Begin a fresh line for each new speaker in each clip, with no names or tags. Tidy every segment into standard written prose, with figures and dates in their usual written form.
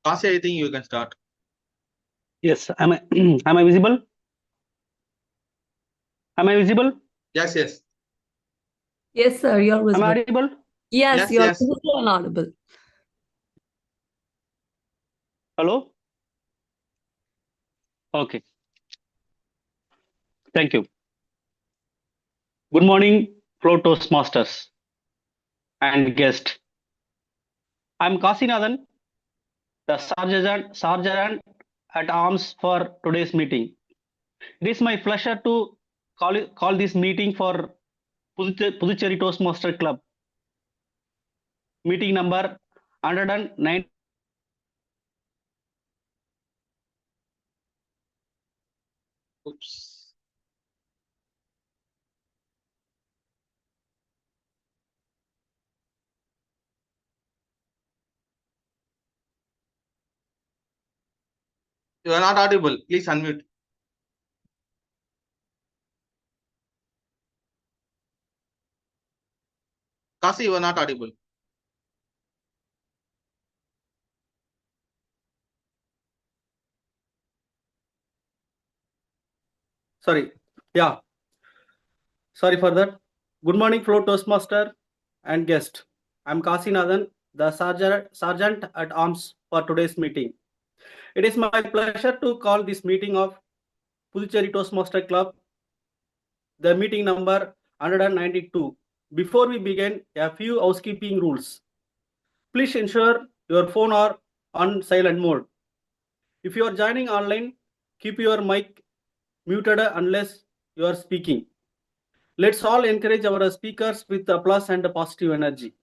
Kasi, I think you can start.
Yes, am I visible? Am I visible?
Yes, yes.
Yes, sir, you're
Am I
visible.
audible?
Yes,
Yes,
you're
yes.
visible and audible.
Hello? Okay. Thank you. Good morning, Flow Toastmasters and guest. I'm Kasinathan, the Sergeant at Arms for today's meeting. It is my pleasure to call this meeting for Puducherry Toastmaster Club. Meeting number 109.
Oops. You are not audible. Please unmute. Kasi, you are not audible.
Sorry. Yeah. Sorry for that. Good morning, Flow Toastmaster and guest. I'm Kasinathan, the Sergeant at Arms for today's meeting. It is my pleasure to call this meeting of Puducherry Toastmaster Club, the meeting number 192. Before we begin, a few housekeeping rules. Please ensure your phone are on silent mode. If you are joining online, keep your mic muted unless you are speaking. Let's all encourage our speakers with applause and positive energy.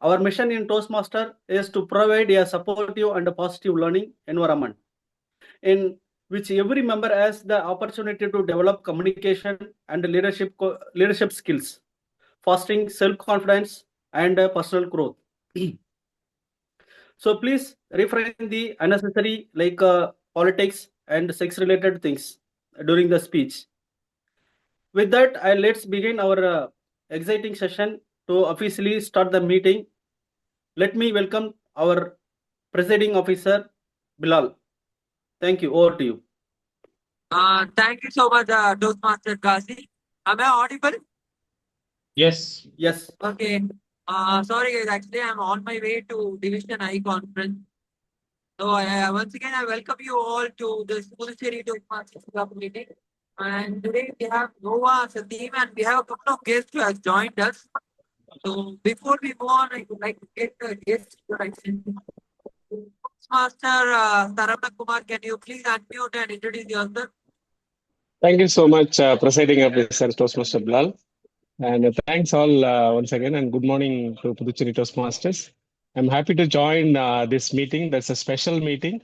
Our mission in Toastmaster is to provide a supportive and positive learning environment in which every member has the opportunity to develop communication and leadership skills, fostering self-confidence and personal growth. So please refrain the unnecessary politics and sex-related things during the speech. With that, let's begin our exciting session to officially start the meeting. Let me welcome our presiding officer, Bilal. Thank you. Over to you.
Thank you so much, Toastmaster Kasi. Am I audible?
Yes.
Yes.
Okay. Sorry guys, actually I'm on my way to Division I conference. So once again, I welcome you all to this Puducherry Toastmasters Club meeting. And today we have NOVA as a team and we have a couple of guests who have joined us. So before we go on, I would like to get the guest introduction. Toastmaster Sakthi Kumar, can you please unmute and introduce yourself?
Thank you so much, Presiding Officer Toastmaster Bilal. And thanks all once again, and good morning to Puducherry Toastmasters. I'm happy to join this meeting. That's a special meeting.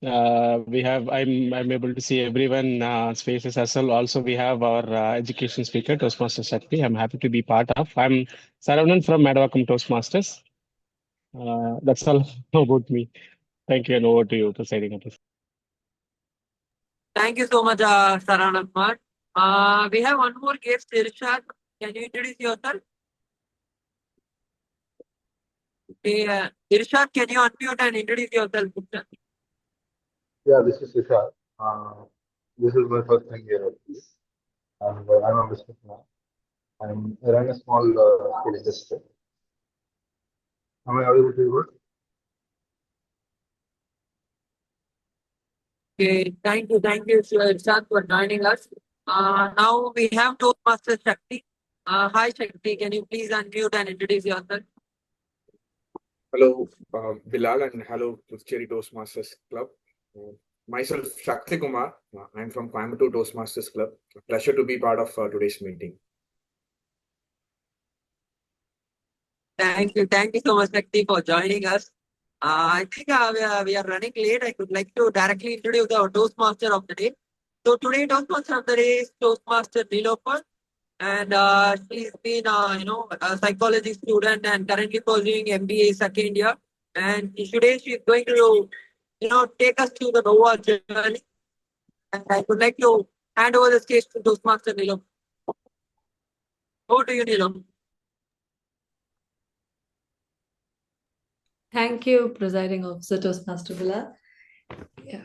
I'm able to see everyone's faces as well. Also, we have our education speaker, Toastmaster Sakthi. I'm happy to be part of. I'm Saravanan from Madavakam Toastmasters. That's all about me. Thank you, and over to you, Presiding Officer.
Thank you so much, Sarana Kumar. We have one more guest, Irshad. Can you introduce yourself? Okay, Irshad, can you unmute and introduce yourself?
Yeah, this is Irshad. This is my first time here, and I'm a businessman. I run a small scale industry. Am I audible to you?
Okay, thank you, Irshad, for joining us. Now we have Toastmaster Shakti. Hi, Shakti. Can you please unmute and introduce yourself?
Hello, Bilal, and hello to Cherry Toastmasters Club. Myself, Sakthi Kumar. I'm from Coimbatore Toastmasters Club. A pleasure to be part of today's meeting.
Thank you so much, Shakti, for joining us. I think we are running late. I would like to directly introduce our Toastmaster of the day. So today, Toastmaster of the day is Toastmaster Nilofer, and she's been, a psychology student and currently pursuing MBA second year. And today she's going to, take us through the NOVA journey. And I would like to hand over the stage to Toastmaster Nilofer. Over to you, Nilofer.
Thank you, Presiding Officer Toastmaster Villa. Yeah.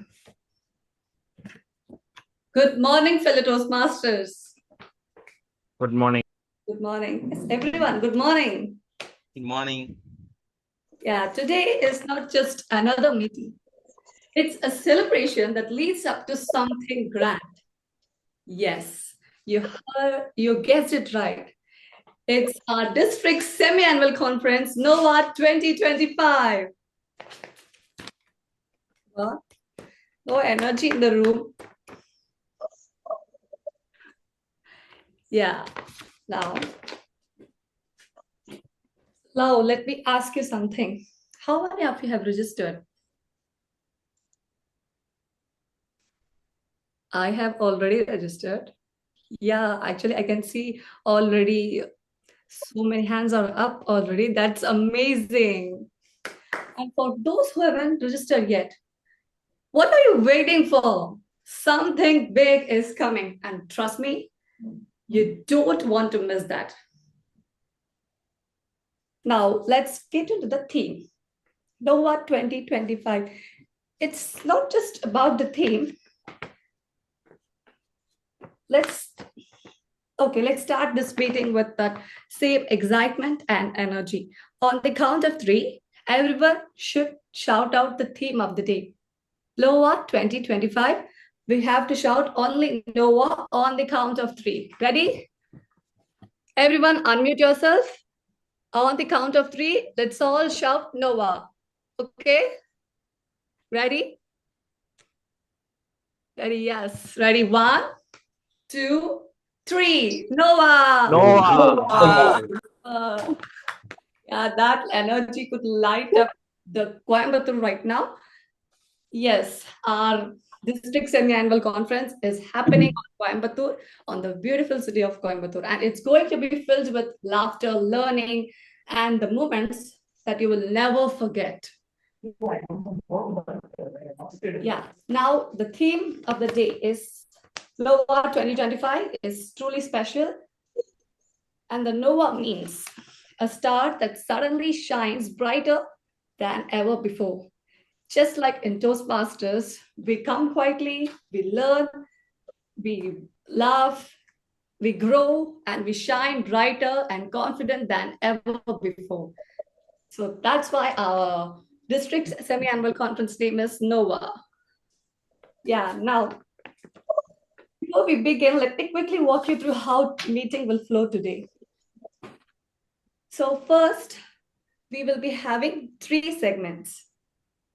Good morning, fellow Toastmasters.
Good morning.
Good morning. Yes, everyone, good morning.
Good morning.
Yeah, today is not just another meeting. It's a celebration that leads up to something grand. Yes, you guessed it right. It's our district semi-annual conference, NOVA 2025. Well, no energy in the room. Yeah, now, let me ask you something. How many of you have registered? I have already registered. Yeah, actually, I can see already so many hands are up already. That's amazing. And for those who haven't registered yet, what are you waiting for? Something big is coming. And trust me, you don't want to miss that. Now, let's get into the theme. NOVA 2025. It's not just about the theme. Let's start this meeting with that same excitement and energy. On the count of three, everyone should shout out the theme of the day. NOVA 2025. We have to shout only NOVA on the count of three. Ready? Everyone unmute yourself. On the count of three, let's all shout NOVA. Okay? Ready? Ready? Yes. Ready? 1, 2, 3. NOVA. Yeah, that energy could light up the Coimbatore right now. Yes, our district semi-annual conference is happening on Coimbatore, on the beautiful city of Coimbatore, and it's going to be filled with laughter, learning, and the moments that you will never forget. Yeah, now the theme of the day is NOVA 2025 is truly special. And the NOVA means a star that suddenly shines brighter than ever before. Just like in Toastmasters, we come quietly, we learn, we laugh, we grow, and we shine brighter and confident than ever before. So that's why our district semi-annual conference name is NOVA. Yeah, now, before we begin, let me quickly walk you through how the meeting will flow today. So first, we will be having 3 segments.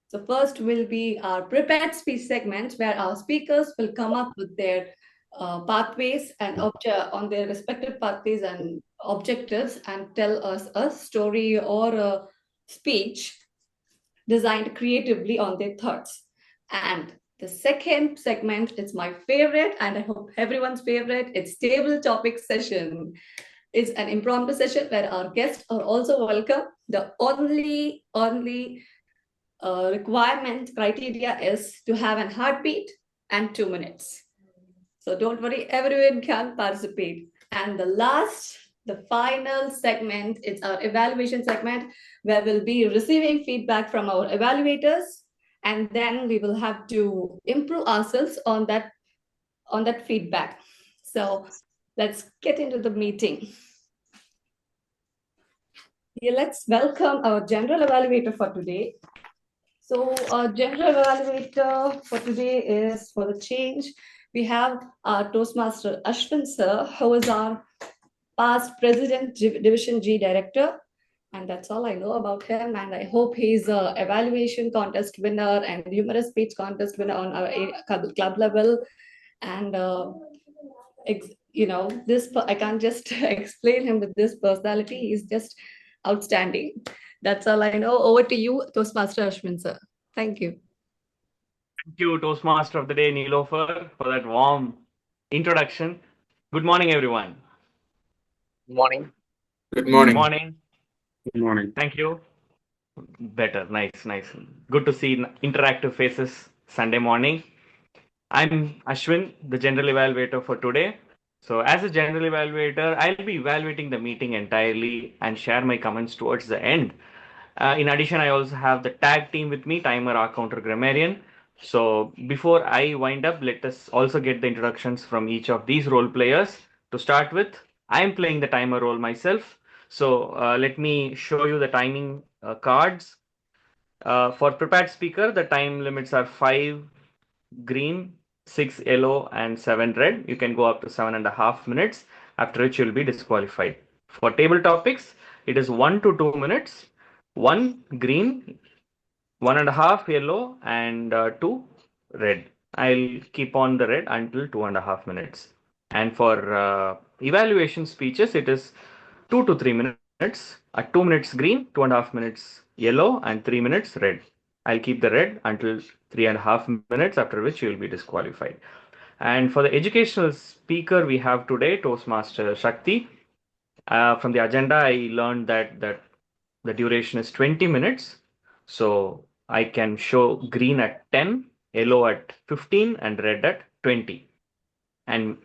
So first will be our prepared speech segment, where our speakers will come up with their pathways and on their respective pathways and objectives and tell us a story or a speech designed creatively on their thoughts. And the second segment is my favorite, and I hope everyone's favorite. It's table topic session. It's an impromptu session where our guests are also welcome. The only requirement criteria is to have a heartbeat and 2 minutes. So don't worry, everyone can participate. And the final segment, it's our evaluation segment, where we'll be receiving feedback from our evaluators, and then we will have to improve ourselves on that feedback. So let's get into the meeting. Yeah, let's welcome our general evaluator for today. So our general evaluator for today is, for the change, we have our Toastmaster Ashwin sir, who is our past President Division G Director. And that's all I know about him. And I hope he's an evaluation contest winner and humorous speech contest winner on our club level. And, I can't just explain him with this personality. He's just outstanding. That's all I know. Over to you, Toastmaster Ashwin sir. Thank you.
Thank you, Toastmaster of the Day, Nilofer, for that warm introduction. Good morning, everyone.
Good morning.
Good morning.
Good morning.
Thank you. Better. Nice. Good to see interactive faces Sunday morning. I'm Ashwin, the general evaluator for today. So as a general evaluator, I'll be evaluating the meeting entirely and share my comments towards the end. In addition, I also have the tag team with me, Timer, R Counter, Grammarian. So before I wind up, let us also get the introductions from each of these role players. To start with, I am playing the timer role myself. So let me show you the timing cards. For prepared speaker, the time limits are 5 green, 6 yellow, and 7 red. You can go up to 7.5 minutes, after which you'll be disqualified. For table topics, it is 1 to 2 minutes, 1 green, 1.5 yellow, and 2 red. I'll keep on the red until 2.5 minutes. And for evaluation speeches, it is 2 to 3 minutes. At 2 minutes green, 2.5 minutes yellow, and 3 minutes red. I'll keep the red until 3.5 minutes, after which you will be disqualified. And for the educational speaker we have today, Toastmaster Sakthi. From the agenda, I learned that the duration is 20 minutes. So I can show green at 10, yellow at 15, and red at 20. And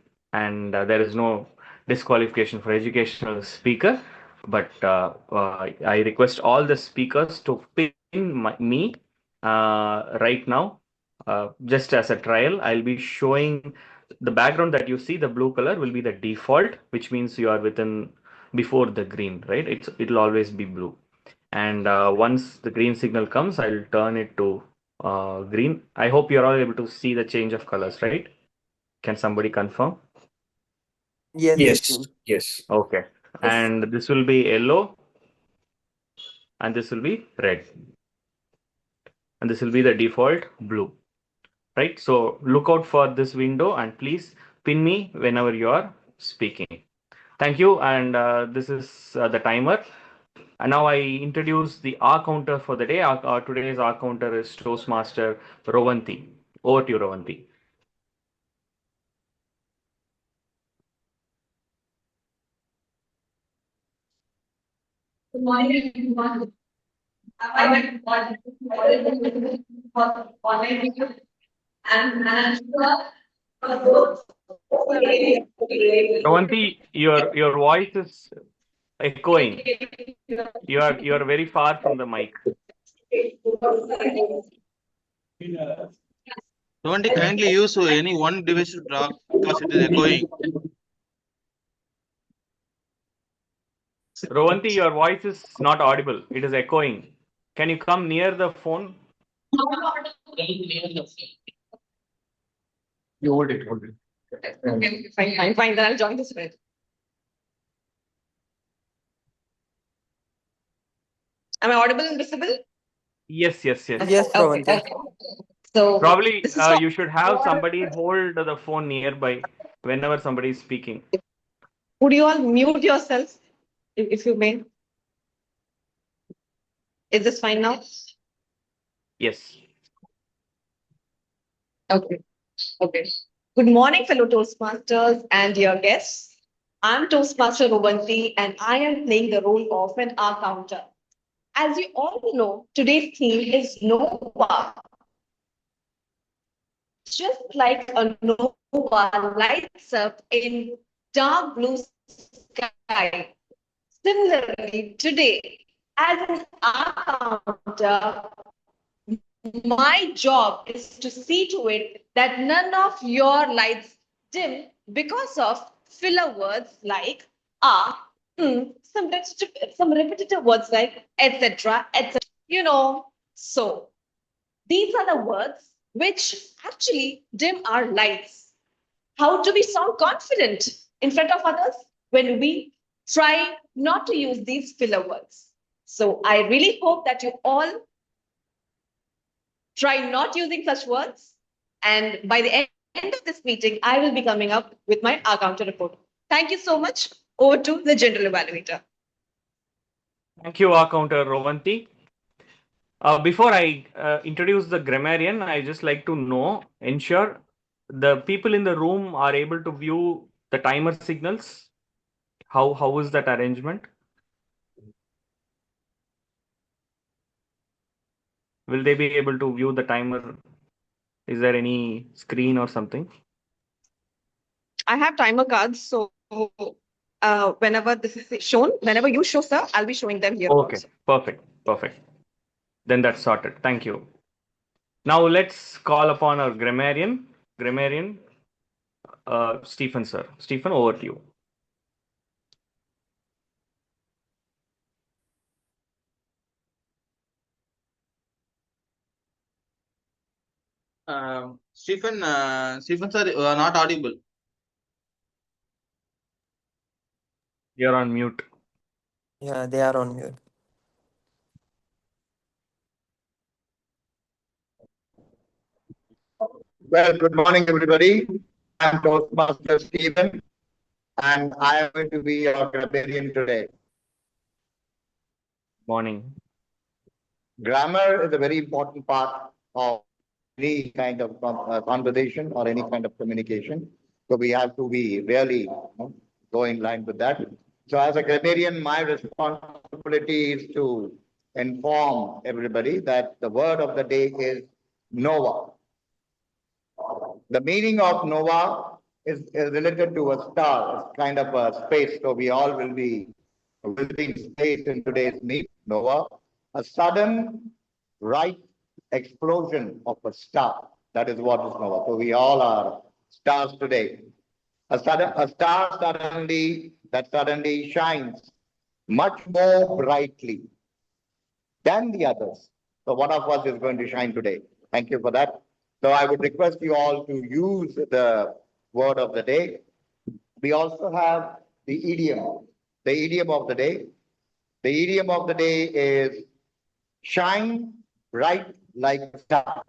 there is no disqualification for educational speaker. But I request all the speakers to pin me right now. Just as a trial, I'll be showing the background that you see, the blue color will be the default, which means you are within before the green, right? It'll always be blue. And once the green signal comes, I'll turn it to green. I hope you're all able to see the change of colors, right? Can somebody confirm?
Yes. Yes.
Okay. And this will be yellow, and this will be red, and this will be the default blue, right? So look out for this window and please pin me whenever you are speaking. Thank you. And this is the timer. And now I introduce the R counter for the day. Today's R counter is Toastmaster Rovanti. Over to you, Rovanti.
Good morning, everyone. I'm
Rovanti, your voice is echoing. You are very far from the mic.
Don't kindly use any one device to talk because it is echoing.
Rovanti, your voice is not audible. It is echoing. Can you come near the phone?
You hold it, hold it.
Okay, fine. Then I'll join this thread. Am I audible and visible?
Yes.
Yes,
Okay.
Rovanti.
So
Probably
this is
you should have somebody hold the phone nearby whenever somebody is speaking.
would you all mute yourselves if you may? Is this fine now?
Yes.
Okay. Good morning, fellow Toastmasters and dear guests. I'm Toastmaster Rovanti and I am playing the role of an R counter. As you all know, today's theme is NOVA. Just like a NOVA lights up in dark blue sky. Similarly, today, as an R counter, my job is to see to it that none of your lights dim because of filler words like some repetitive words like etc. So these are the words which actually dim our lights. How do we sound confident in front of others when we try not to use these filler words? So I really hope that you all try not using such words. And by the end of this meeting, I will be coming up with my R counter report. Thank you so much. Over to the general evaluator.
Thank you, R counter Rovanti. Before I introduce the grammarian, I just like to ensure the people in the room are able to view the timer signals. How is that arrangement? Will they be able to view the timer? Is there any screen or something?
I have timer cards, so whenever this is shown, whenever you show, sir, I'll be showing them here.
Okay,
also.
perfect. Perfect. Then that's sorted. Thank you. Now let's call upon our grammarian. Stephen, sir. Stephen, over to you.
Stephen, sir, you are not audible.
You're on mute.
Yeah, they are on mute.
Well, good morning, everybody. I'm Toastmaster Stephen, and I am going to be your grammarian today.
Morning.
Grammar is a very important part of any kind of conversation or any kind of communication. So we have to be really go in line with that. So as a grammarian, my responsibility is to inform everybody that the word of the day is NOVA. The meaning of NOVA is related to a star, it's kind of a space. So we all will be in space in today's meet, NOVA. A sudden right explosion of a star. That is what is NOVA. So we all are stars today. A star suddenly shines much more brightly than the others. So one of us is going to shine today. Thank you for that. So I would request you all to use the word of the day. We also have the idiom. The idiom of the day. The idiom of the day is shine bright like a star.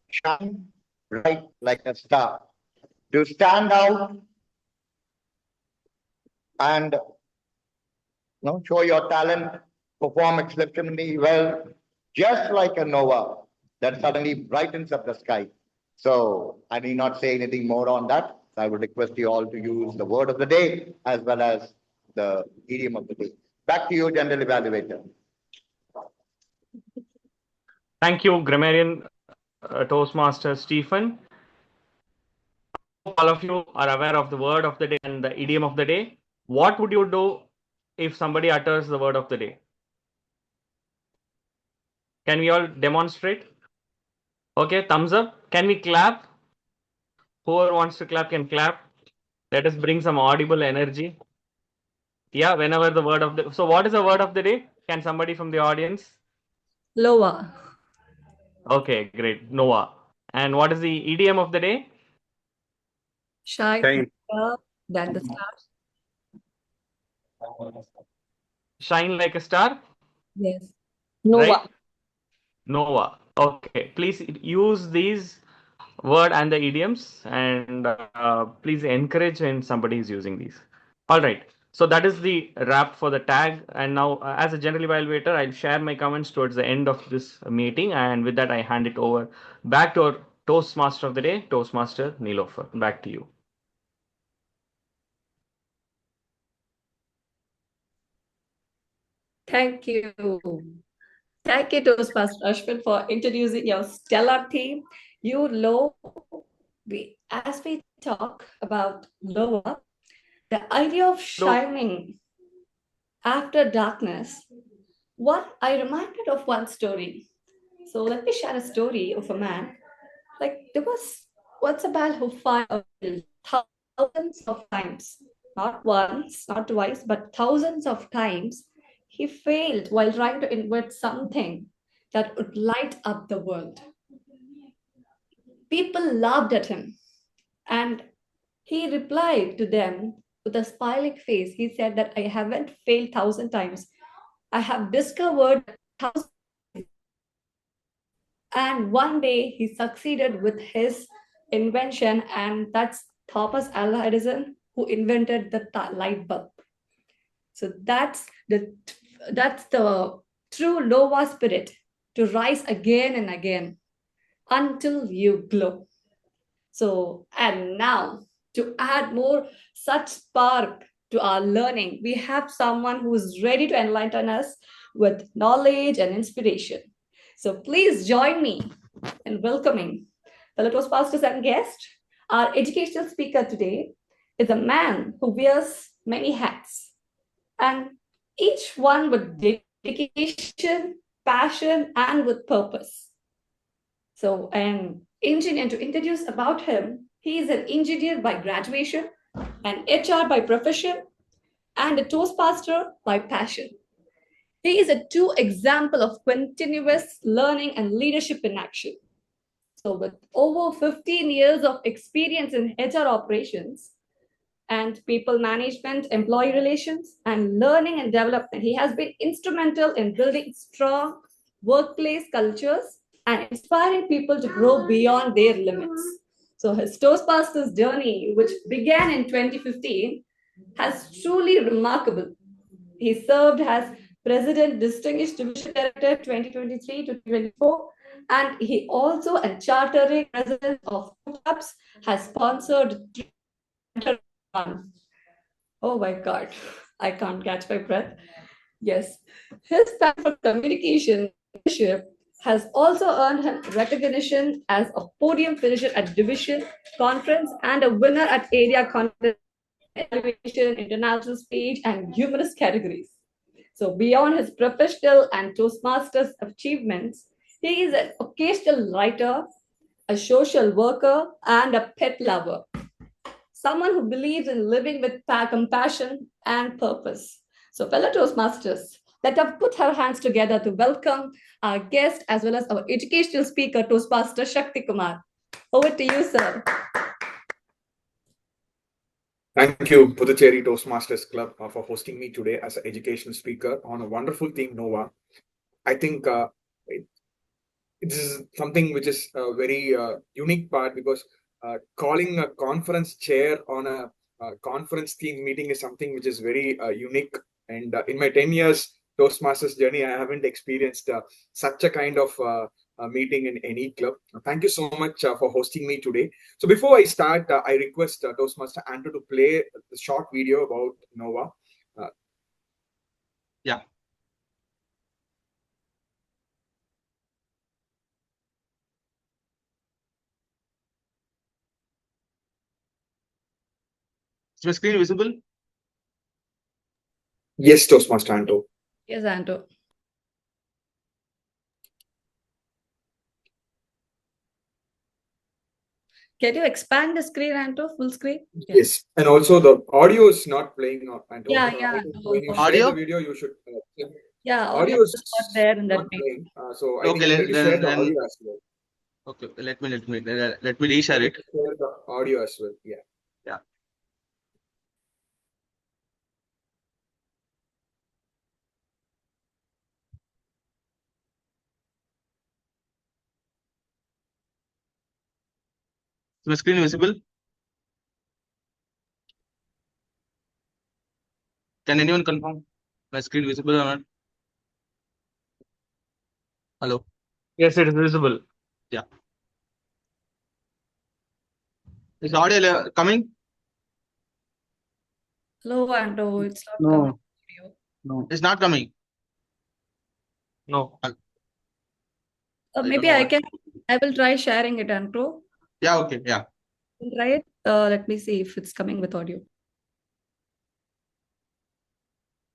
Shine bright like a star. To stand out and show your talent, perform exceptionally well, just like a NOVA that suddenly brightens up the sky. So I need not say anything more on that. I would request you all to use the word of the day as well as the idiom of the day. Back to you, General Evaluator.
Thank you, grammarian Toastmaster Stephen. All of you are aware of the word of the day and the idiom of the day. What would you do if somebody utters the word of the day? Can we all demonstrate? Okay, thumbs up. Can we clap? Whoever wants to clap can clap. Let us bring some audible energy. Yeah, whenever the word of the... So what is the word of the day? Can somebody from the audience?
Lower.
Okay, great. NOVA. And what is the idiom of the day?
Shine brighter than the stars.
Shine like a star?
Yes. Nova.
Right? NOVA. Okay, please use these word and the idioms, and please encourage when somebody is using these. All right. So that is the wrap for the tag. And now, as a general evaluator, I'll share my comments towards the end of this meeting. And with that, I hand it over back to our Toastmaster of the day, Toastmaster Nilofer. Back to you.
Thank you. Thank you, Toastmaster Ashwin, for introducing your stellar theme. You know, as we talk about Loa, the idea of shining after darkness, what I reminded of one story. So let me share a story of a man. Like there was once a man who failed thousands of times, not once, not twice, but thousands of times. He failed while trying to invent something that would light up the world. People laughed at him, and he replied to them with a smiling face. He said that I haven't failed 1,000 times. I have discovered 1,000. And one day he succeeded with his invention, and that's Thomas Alva Edison who invented the light bulb. So that's the true Loa spirit, to rise again and again until you glow. So, and now to add more such spark to our learning, we have someone who is ready to enlighten us with knowledge and inspiration. So please join me in welcoming the Toastmasters and guests. Our educational speaker today is a man who wears many hats, and each one would dedication, passion, and with purpose. So, an engineer, to introduce about him, he is an engineer by graduation, an HR by profession, and a Toastmaster by passion. He is a true example of continuous learning and leadership in action. So, with over 15 years of experience in HR operations and people management, employee relations, and learning and development, he has been instrumental in building strong workplace cultures and inspiring people to grow beyond their limits. So, his Toastmasters journey, which began in 2015, has truly remarkable. He served as President Distinguished Division Director 2023 to 2024, and he also a chartering president of two clubs, has sponsored oh my God, I can't catch my breath. Yes, his passion for communication leadership has also earned him recognition as a podium finisher at division conference and a winner at area conference, elevation, international speech, and humorous categories. So beyond his professional and Toastmasters achievements, he is an occasional writer, a social worker, and a pet lover. Someone who believes in living with compassion and purpose. So fellow Toastmasters, let us put our hands together to welcome our guest as well as our educational speaker, Toastmaster Sakthi Kumar. Over to you, sir.
Thank you, Puducherry Toastmasters Club, for hosting me today as an educational speaker on a wonderful theme, NOVA. I think this is something which is a very unique part, because calling a conference chair on a conference theme meeting is something which is very unique. And in my 10 years Toastmasters journey, I haven't experienced such a kind of meeting in any club. Thank you so much for hosting me today. So before I start, I request Toastmaster Andrew to play a short video about NOVA.
Yeah. Is my screen visible?
Yes, Toastmaster Andrew.
Yes, Andrew. Can you expand the screen, Andrew? Full screen?
Yes, and also the audio is not playing. And
Yeah,
I
yeah.
think when you
Audio?
share the video, you should.
Yeah,
Audio
audio
is
is not there in that
not
video.
playing. So I
Okay,
think you need to share the
then
audio as well.
okay, let me reshare it.
Share the audio as well. Yeah.
Yeah. Is my screen visible? Can anyone confirm my screen visible or not? Hello.
Yes, it is visible.
Yeah. Is audio coming?
Hello, Andrew. It's not
No.
coming.
No.
It's not coming.
No.
Maybe I will try sharing it, Andrew.
Yeah, okay, yeah.
Try it. Let me see if it's coming with audio.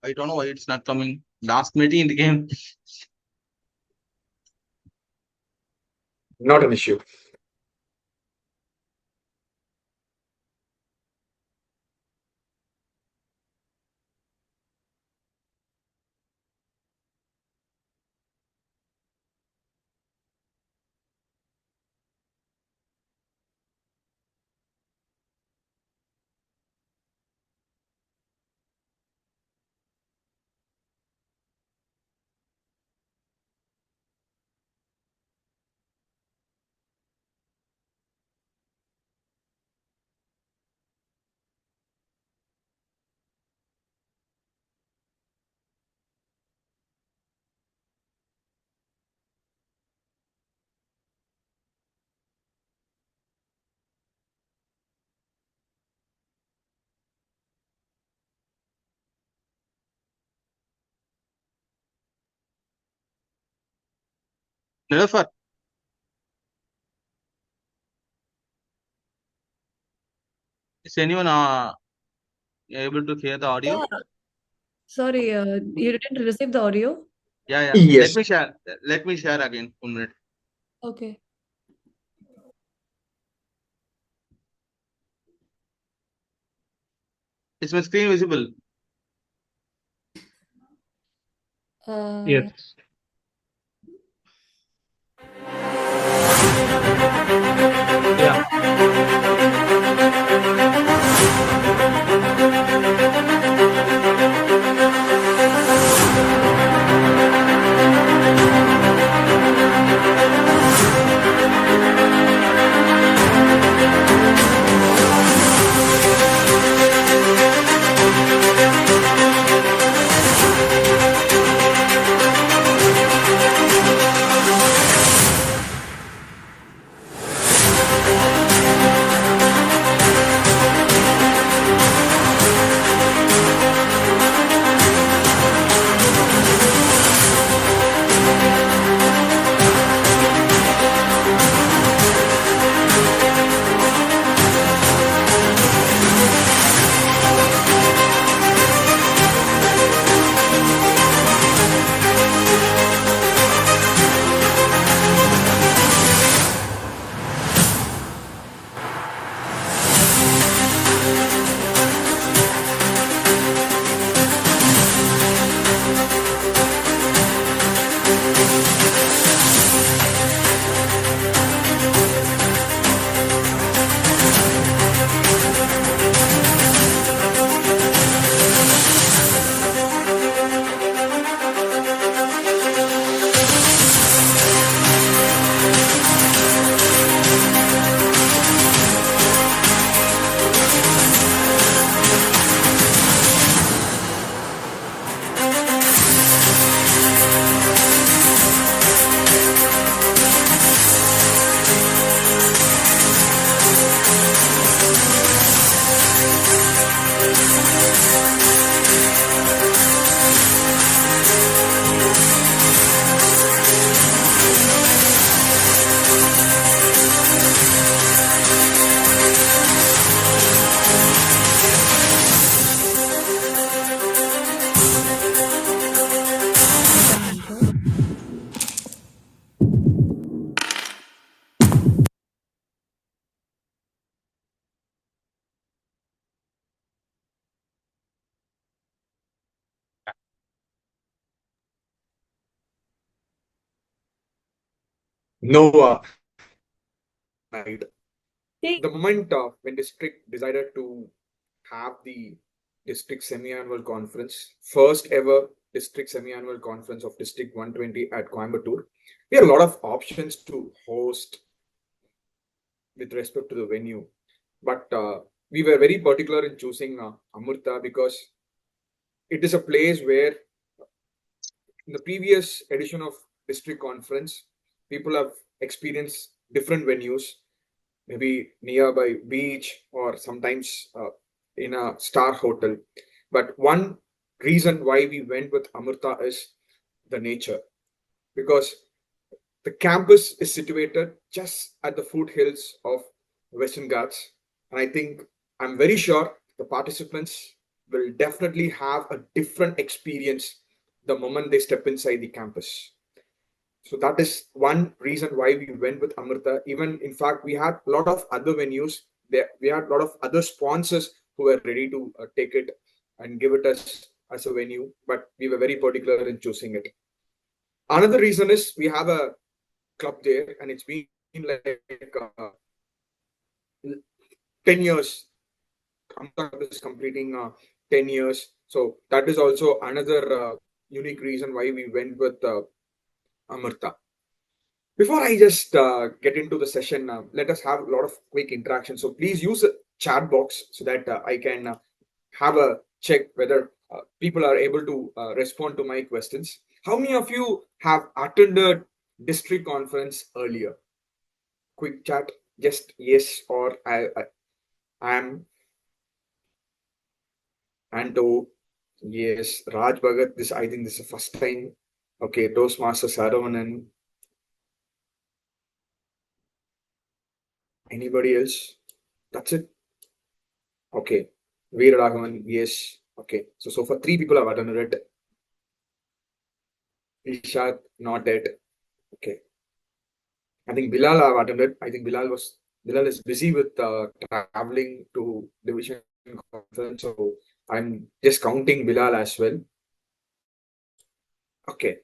I don't know why it's not coming. Last meeting in the game.
Not an issue.
Nilofer, is anyone able to hear the audio?
Yeah. Sorry, you didn't receive the audio?
Yeah.
Yes.
Let me share again. 1 minute.
Okay.
Is my screen visible?
Yes. Yeah.
NOVA. Right.
See,
The moment when district decided to have the district semi-annual conference, first ever district semi-annual conference of District 120 at Coimbatore, we had a lot of options to host with respect to the venue. But we were very particular in choosing Amrita because it is a place where in the previous edition of district conference, people have experienced different venues, maybe nearby beach or sometimes in a star hotel. But one reason why we went with Amrita is the nature, because the campus is situated just at the foothills of Western Ghats, and I think I'm very sure the participants will definitely have a different experience the moment they step inside the campus. So that is one reason why we went with Amrita. Even in fact, we had a lot of other venues. There, we had a lot of other sponsors who were ready to take it and give it as a venue, but we were very particular in choosing it. Another reason is we have a club there, and it's been like 10 years. Amrita is completing 10 years. So that is also another unique reason why we went with Amrita. Before I just get into the session, let us have a lot of quick interaction. So please use the chat box so that I can have a check whether people are able to respond to my questions. How many of you have attended district conference earlier? Quick chat, just yes or I am. Anto, yes. Raj Bhagat, this I think this is the first time. Okay, Toastmaster Saravanan. Anybody else? That's it. Okay. Veeraraghavan, yes. Okay. So far 3 people have attended it. Isha, not yet. Okay. I think Bilal I've attended. I think Bilal is busy with traveling to division conference, so I'm just counting Bilal as well. Okay.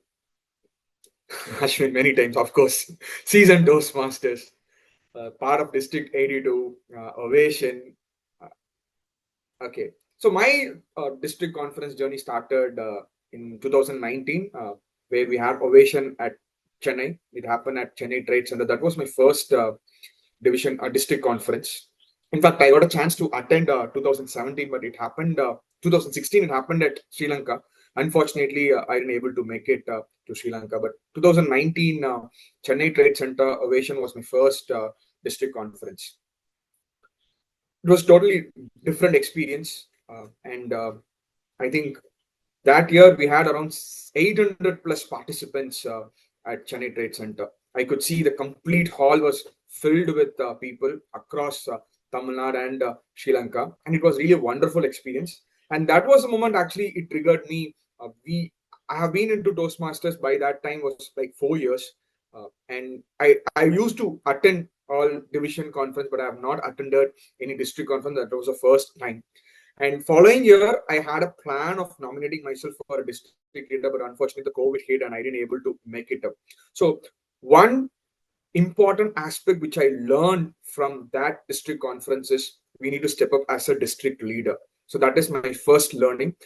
Ashwin many times, of course. Seasoned Toastmasters, part of District 82, Ovation. Okay. So my district conference journey started in 2019, where we had Ovation at Chennai. It happened at Chennai Trade Center. That was my first division district conference. In fact, I got a chance to attend 2017, but it happened 2016. It happened at Sri Lanka. Unfortunately, I didn't able to make it to Sri Lanka. But 2019 Chennai Trade Center Ovation was my first district conference. It was totally different experience, and I think that year we had around 800 plus participants at Chennai Trade Center. I could see the complete hall was filled with people across Tamil Nadu and Sri Lanka, and it was really a wonderful experience. And that was the moment actually it triggered me. I have been into Toastmasters by that time was like 4 years, and I used to attend all division conference, but I have not attended any district conference. That was the first time. And following year, I had a plan of nominating myself for a district leader, but unfortunately the COVID hit and I didn't able to make it up. So one important aspect which I learned from that district conference is we need to step up as a district leader. So that is my first learning.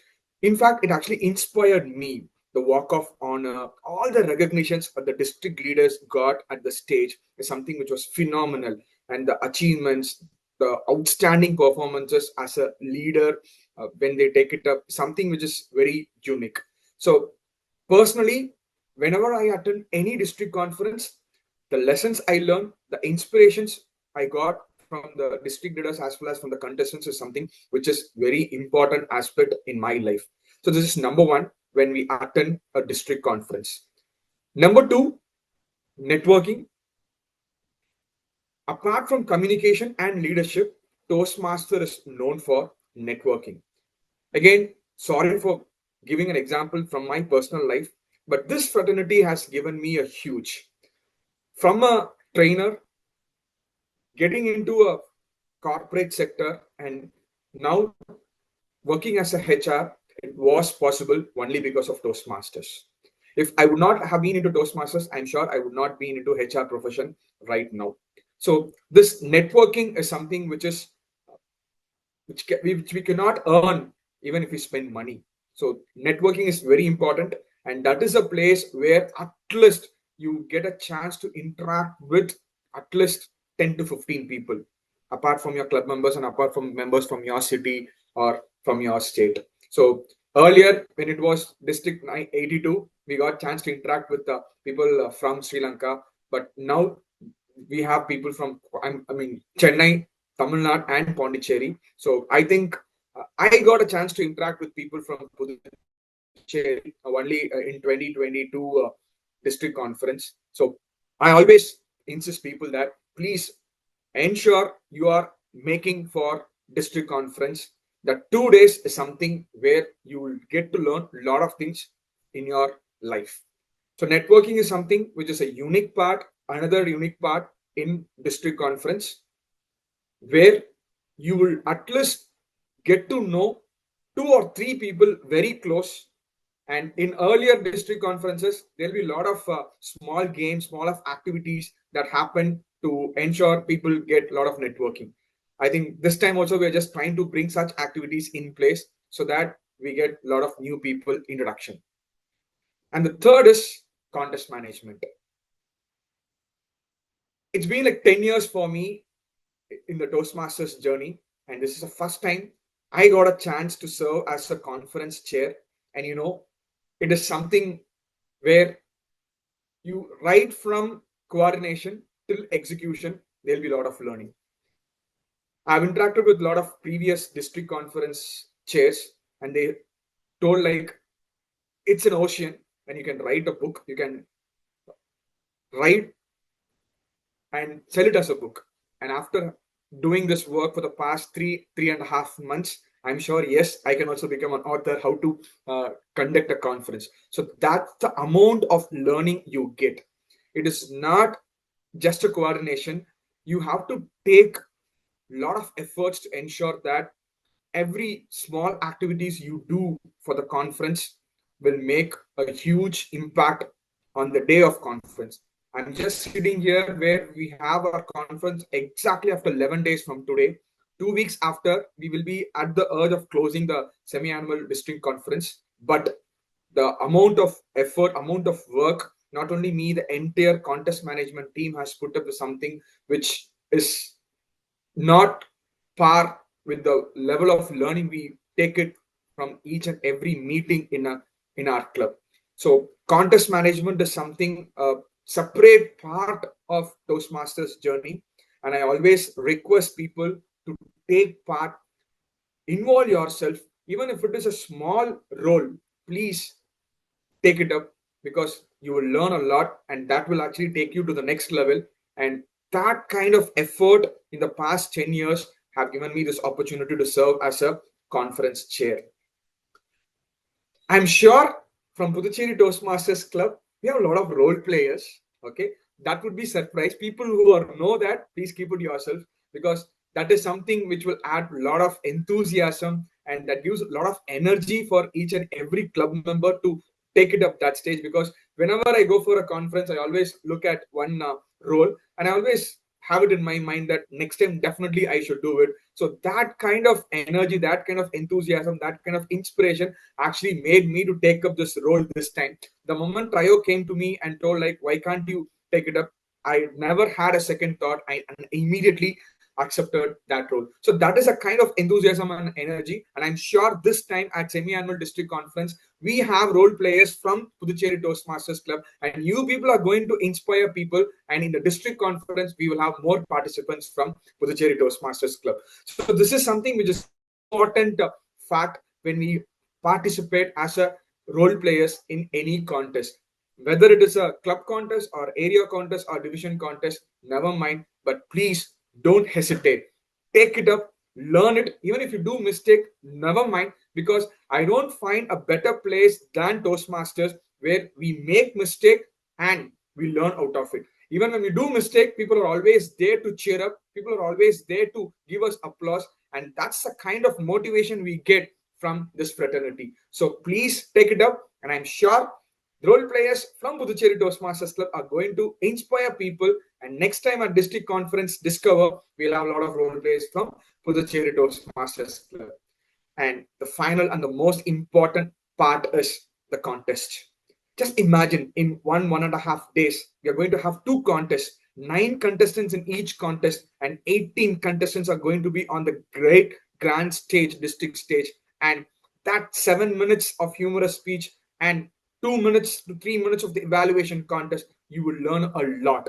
In fact, it actually inspired me. The walk of honor, all the recognitions that the district leaders got at the stage is something which was phenomenal. And the achievements, the outstanding performances as a leader when they take it up, something which is very unique. So personally, whenever I attend any district conference, the lessons I learned, the inspirations I got from the district leaders as well as from the contestants is something which is very important aspect in my life. So this is number one when we attend a district conference. Number two, networking. Apart from communication and leadership, Toastmaster is known for networking. Again, sorry for giving an example from my personal life, but this fraternity has given me a huge. From a trainer, getting into a corporate sector, and now working as a HR, it was possible only because of Toastmasters. If I would not have been into Toastmasters, I'm sure I would not be into HR profession right now. So this networking is something which we cannot earn even if we spend money. So networking is very important, and that is a place where at least you get a chance to interact with at least 10 to 15 people, apart from your club members and apart from members from your city or from your state. So earlier, when it was District 82, we got chance to interact with the people from Sri Lanka, but now we have people from Chennai, Tamil Nadu, and Pondicherry. So I think I got a chance to interact with people from Puducherry only in 2022 district conference. So I always insist people that please ensure you are making for district conference. That 2 days is something where you will get to learn a lot of things in your life. So networking is something which is a unique part, another unique part in district conference, where you will at least get to know 2 or 3 people very close. And in earlier district conferences, there'll be a lot of small games, small of activities that happen to ensure people get a lot of networking. I think this time also we're just trying to bring such activities in place so that we get a lot of new people introduction. And the third is contest management. It's been like 10 years for me in the Toastmasters journey, and this is the first time I got a chance to serve as a conference chair. And it is something where you right from coordination till execution, there'll be a lot of learning. I've interacted with a lot of previous district conference chairs, and they told like it's an ocean and you can write a book, you can write and sell it as a book. And after doing this work for the past 3.5 months, I'm sure, yes, I can also become an author, how to conduct a conference. So that's the amount of learning you get. It is not just a coordination. You have to take a lot of efforts to ensure that every small activities you do for the conference will make a huge impact on the day of conference. I'm just sitting here where we have our conference exactly after 11 days from today. 2 weeks after, we will be at the urge of closing the semi-annual district conference. But the amount of effort, amount of work, not only me, the entire contest management team has put up with something which is not par with the level of learning we take it from each and every meeting in our club. So contest management is something separate part of Toastmasters journey, and I always request people to take part, involve yourself, even if it is a small role. Please take it up, because you will learn a lot, and that will actually take you to the next level. And that kind of effort in the past 10 years have given me this opportunity to serve as a conference chair. I'm sure from Puducherry Toastmasters Club, we have a lot of role players. Okay, that would be surprise. People who know that, please keep it yourself, because that is something which will add a lot of enthusiasm, and that gives a lot of energy for each and every club member to take it up that stage. Because whenever I go for a conference, I always look at one role, and I always have it in my mind that next time definitely I should do it. So that kind of energy, that kind of enthusiasm, that kind of inspiration actually made me to take up this role this time. The moment Trio came to me and told, like, why can't you take it up, I never had a second thought. I immediately accepted that role. So that is a kind of enthusiasm and energy. And I'm sure this time at semi-annual district conference, we have role players from Puducherry Toastmasters Club, and you people are going to inspire people. And in the district conference, we will have more participants from Puducherry Toastmasters Club. So this is something which is important fact when we participate as a role players in any contest, whether it is a club contest or area contest or division contest, never mind. But please don't hesitate. Take it up, learn it. Even if you do mistake, never mind, because I don't find a better place than Toastmasters, where we make mistake and we learn out of it. Even when we do mistake, people are always there to cheer up. People are always there to give us applause. And that's the kind of motivation we get from this fraternity. So please take it up. And I'm sure role players from Puducherry Toastmasters Club are going to inspire people. And next time at district conference Discover, we'll have a lot of role players from Puducherry Toastmasters Club. And the final and the most important part is the contest. Just imagine, in 1.5 days, we are going to have 2 contests, 9 contestants in each contest, and 18 contestants are going to be on the great grand stage, district stage. And that 7 minutes of humorous speech and 2 minutes to 3 minutes of the evaluation contest, you will learn a lot.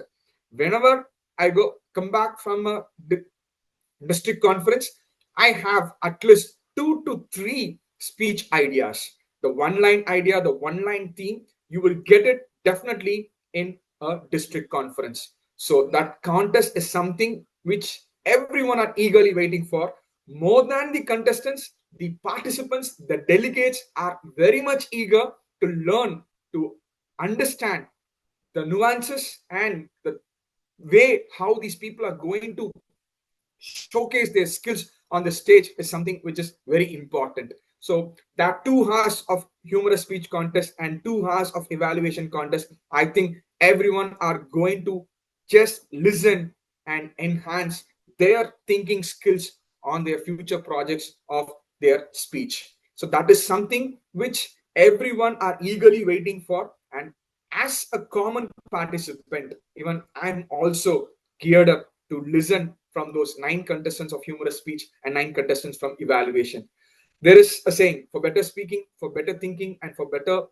Whenever I come back from a district conference, I have at least 2 to 3 speech ideas. The one-line idea, the one-line theme, you will get it definitely in a district conference. So that contest is something which everyone are eagerly waiting for. More than the contestants, the participants, the delegates are very much eager to learn, to understand the nuances and the way how these people are going to showcase their skills on the stage is something which is very important. So that 2 hours of humorous speech contest and 2 hours of evaluation contest, I think everyone are going to just listen and enhance their thinking skills on their future projects of their speech. So that is something which everyone are eagerly waiting for. And as a common participant, even I'm also geared up to listen from those 9 contestants of humorous speech and 9 contestants from evaluation. There is a saying, for better speaking, for better thinking, and for better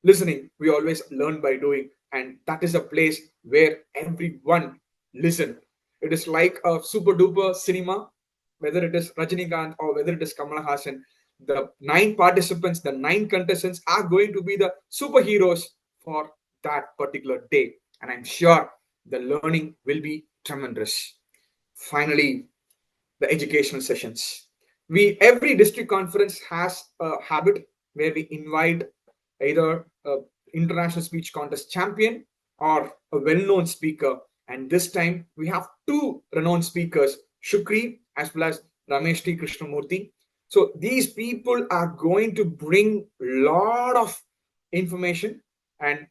listening, we always learn by doing. And that is a place where everyone listen. It is like a super duper cinema, whether it is Rajinikanth or whether it is Kamala Hassan. The 9 participants, the 9 contestants are going to be the superheroes for that particular day. And I'm sure the learning will be tremendous. Finally, the educational sessions. every district conference has a habit where we invite either an international speech contest champion or a well-known speaker. And this time we have two renowned speakers, Shukri as well as Ramesh T. Krishnamurthy. So these people are going to bring a lot of information, and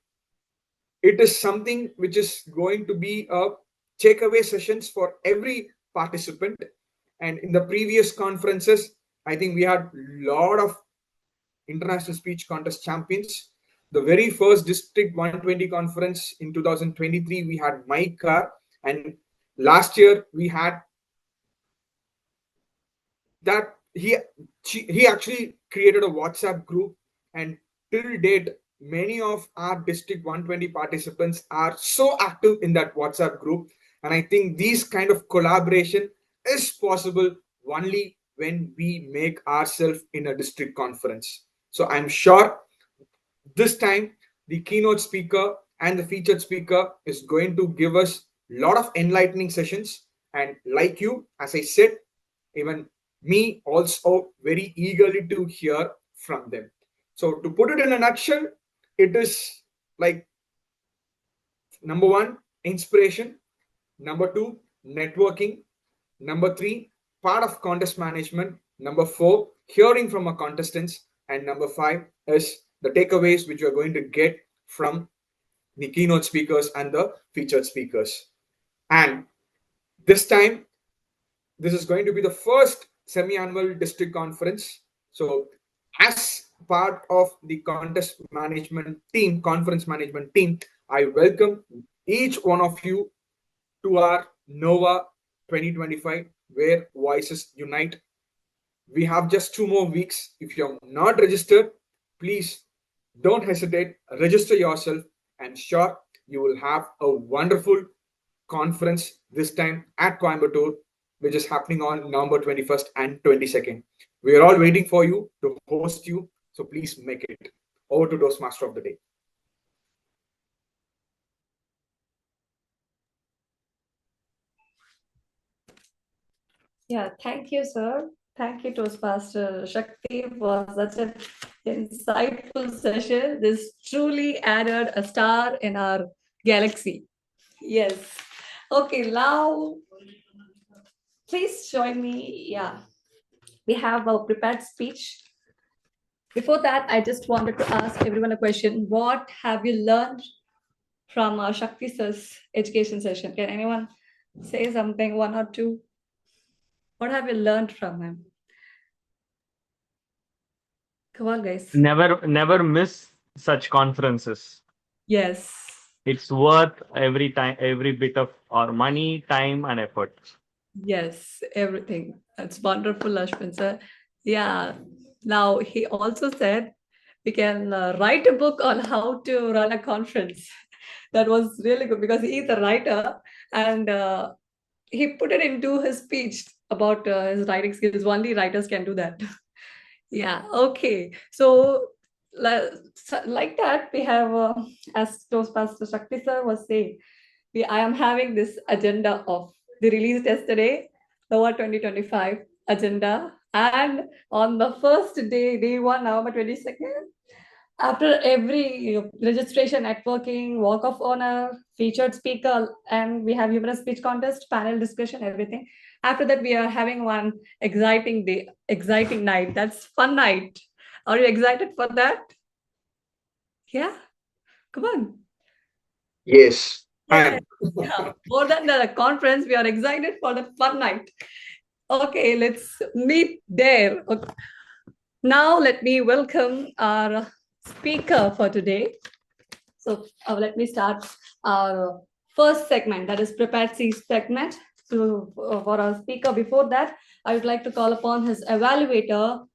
it is something which is going to be a takeaway sessions for every participant. And in the previous conferences, I think we had a lot of international speech contest champions. The very first District 120 conference in 2023, we had Mike Carr, and last year we had that he actually created a WhatsApp group, and till date, many of our District 120 participants are so active in that WhatsApp group. And I think these kind of collaboration is possible only when we make ourselves in a district conference. So I'm sure this time the keynote speaker and the featured speaker is going to give us a lot of enlightening sessions. And like you, as I said, even me also very eagerly to hear from them. So to put it in a nutshell, it is like number one, inspiration. Number two, networking. Number three, part of contest management. Number four, hearing from our contestants. And number five is the takeaways which you are going to get from the keynote speakers and the featured speakers. And this time, this is going to be the first semi-annual district conference. So as part of the conference management team, I welcome each one of you to our NOVA 2025, where voices unite. We have just 2 more weeks. If you're not registered, please don't hesitate, register yourself. I'm sure you will have a wonderful conference this time at Coimbatore, which is happening on November 21st and 22nd. We are all waiting for you to host you, so please make it. Over to Toastmaster of the Day.
Yeah, thank you, sir. Thank you, Toastmaster Shakti, for such an insightful session. This truly added a star in our galaxy. Yes. Okay, now please join me. Yeah, we have a prepared speech. Before that, I just wanted to ask everyone a question. What have you learned from Shakti sir's education session? Can anyone say something, one or two? What have you learned from him? Come on, guys.
Never miss such conferences.
Yes.
It's worth every time, every bit of our money, time, and effort.
Yes, everything. That's wonderful, Ashwin sir. Yeah. Now, he also said we can write a book on how to run a conference. That was really good because he's a writer, and he put it into his speech about his writing skills. Only writers can do that. Yeah. Okay. So, like that, we have, as Toastmaster Shakti sir was saying, I am having this agenda of the released yesterday, NOVA 2025 agenda. And on the first day, day 1, November 22nd, after every registration, networking, walk of honor, featured speaker, and we have humorous speech contest, panel discussion, everything. After that, we are having one exciting day, exciting night. That's fun night. Are you excited for that? Yeah? Come on.
Yes.
Yeah. More than the conference, we are excited for the fun night. Okay, let's meet there. Okay. Now, let me welcome our speaker for today. So, let me start our first segment, that is Prepared C segment. So, for our speaker, before that, I would like to call upon his evaluator.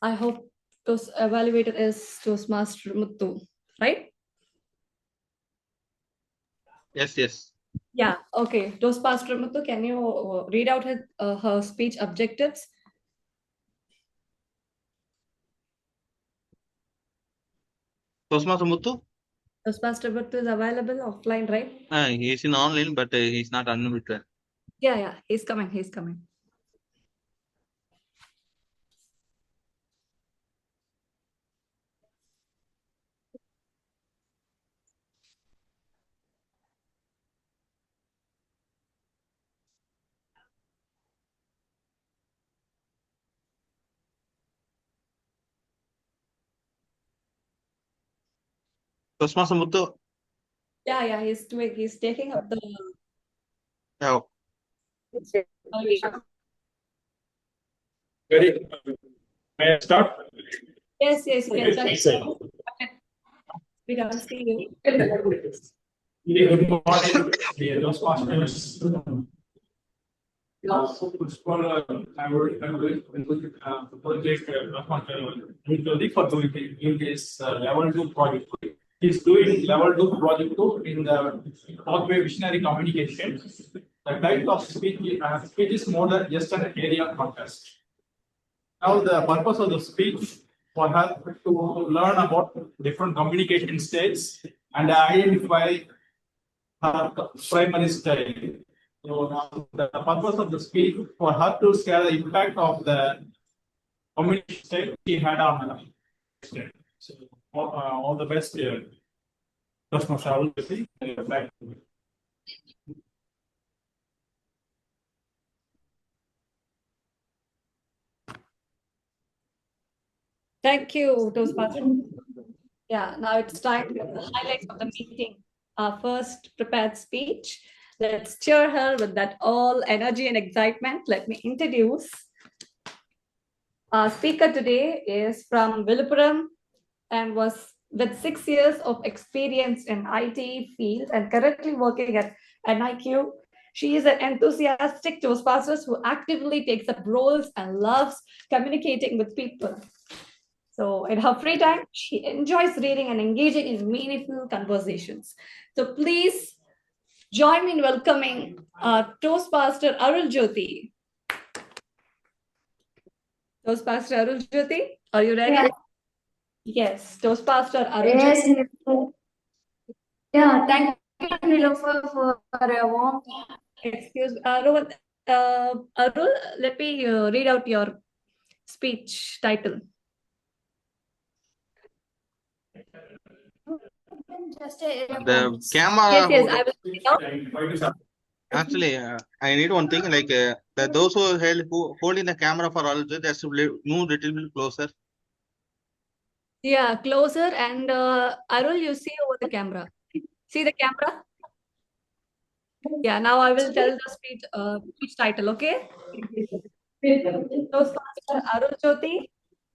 I hope this evaluator is Toastmaster Muthu, right?
Yes.
Yeah, okay. Toastmaster Muthu, can you read out her speech objectives?
Toastmaster Muthu?
Toastmaster Muthu is available offline, right?
He's in online, but he's not unmuted.
Yeah, he's coming.
Toastmaster Muthu.
Yeah, he's taking up the.
Yeah.
Very. May I start?
Yes, you can start. We can see you.
Good morning, dear Toastmasters. First of all, I would apologize for doing his level 2 project. He's doing level 2 project 2 in the pathway visionary communication. The type of speech is more than just an area contest. Now, the purpose of the speech for her to learn about different communication states and identify her primary style. So now the purpose of the speech for her to share the impact of the communication state she had on her state. So all the best here.
Thank you, Toastmaster. Yeah, now it's time for the highlights of the meeting. Our first prepared speech. Let's cheer her with that all energy and excitement. Let me introduce. Our speaker today is from Viluppuram and was with 6 years of experience in IT field and currently working at NIQ. She is an enthusiastic Toastmaster who actively takes up roles and loves communicating with people. So in her free time, she enjoys reading and engaging in meaningful conversations. So please join me in welcoming Toastmaster Arul Jyoti. Toastmaster Arul Jyoti, are you ready?
Yeah.
Yes, Toastmaster Arul
Yes.
Jyoti.
Yeah, thank you, Nilofer, for a warm.
Excuse me, Arul, let me read out your speech title.
The camera.
Yes, I will.
Actually, I need one thing, like those who holding the camera for all, they have to move little bit closer.
Yeah, closer, and Arul, you see over the camera. See the camera? Yeah, now I will tell the speech title, okay? Toastmaster Arul Jyoti,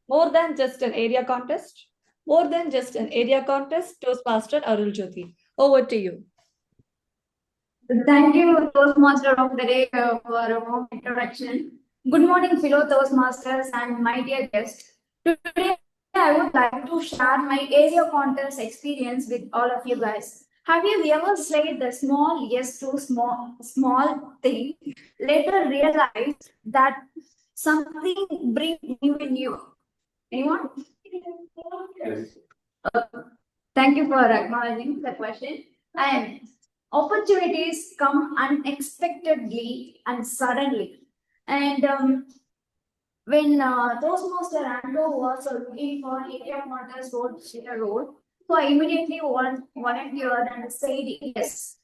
more than just an area contest. More than just an area contest, Toastmaster Arul Jyoti. Over to you.
Thank you, Toastmaster of the day, for a warm introduction. Good morning, fellow Toastmasters and my dear guests. Today, I would like to share my area contest experience with all of you guys. Have you ever said the small yes to small thing, later realized that something brings new in you? Anyone? Yes. Thank you for acknowledging the question. And opportunities come unexpectedly and suddenly. And when Toastmaster Andrew was looking for area contest role, so I immediately volunteered and said yes.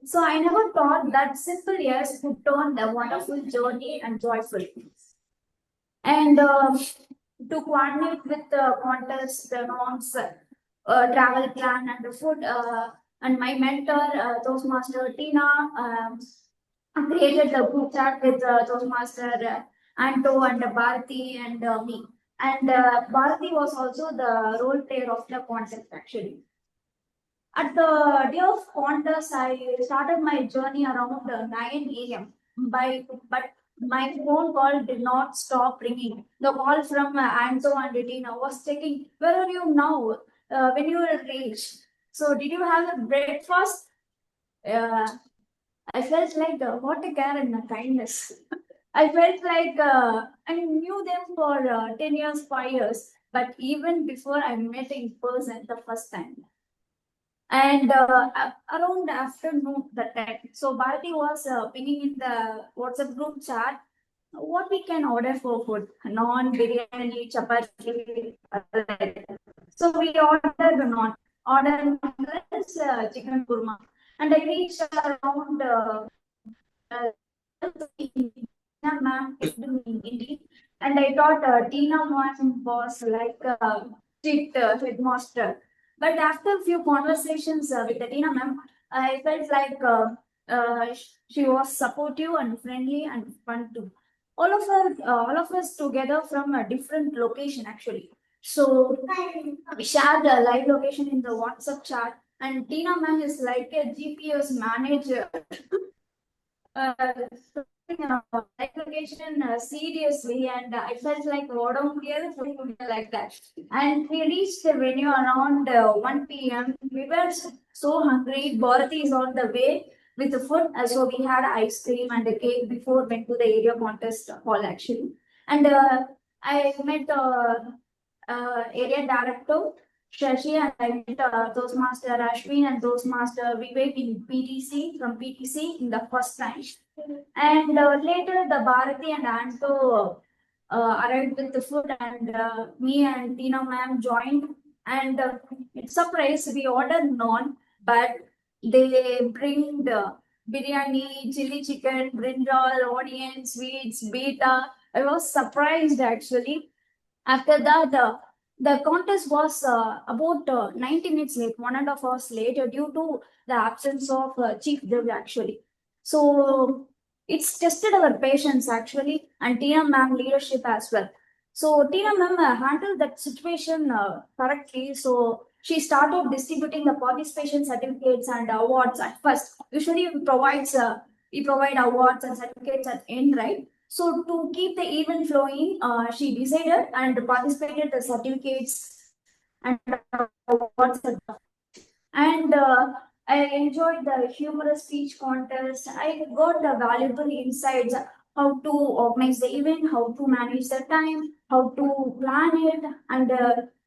So I never thought that simple yes would turn a wonderful journey and joyful. And to coordinate with the contest, the norms, travel plan, and the food, and my mentor, Toastmaster Tina, created the group chat with Toastmaster Anto and Bharati and me. And Bharati was also the role player of the contest actually. At the day of contest, I started my journey around 9 a.m. But my phone call did not stop ringing. The call from Anto and Tina was checking, where are you now? When you will reach. So did you have a breakfast? I felt like what a care and a kindness. I felt like I knew them for 10 years, 5 years, but even before I met in person the first time. And around afternoon that time, so Bharati was pinging in the WhatsApp group chat what we can order for food, non biryani, chapati. So we ordered chicken kurma, and I reached around ma'am indeed, and I thought Tina ma'am was like strict headmaster. But after a few conversations with the Tina ma'am, I felt like she was supportive and friendly and fun too. All of us together from a different location actually. So we shared a live location in the WhatsApp chat, and Tina ma'am is like a GPS manager. Live location seriously, and I felt like like that. And we reached the venue around 1 p.m. We were so hungry. Bharati is on the way with the food, so we had ice cream and a cake before went to the area contest hall actually. And I met area director Shashi, and I met Toastmaster Ashwin and Toastmaster Vivek in PTC from PTC in the first time. And later the Bharati and Anto arrived with the food, and me and Tina ma'am joined. And it's surprise we ordered naan, but they bring the biryani, chili chicken, brinjal, onion, sweets, beta. I was surprised actually. After that, the contest was about 90 minutes late, 1.5 hours later, due to the absence of chief judge actually. So it's tested our patience actually, and Tina ma'am leadership as well. So Tina ma'am handled that situation correctly. So she started distributing the participation certificates and awards at first. Usually we provide awards and certificates at end, right? So to keep the event flowing, she decided and participated the certificates and awards. And I enjoyed the humorous speech contest. I got the valuable insights how to organize the event, how to manage the time, how to plan it, and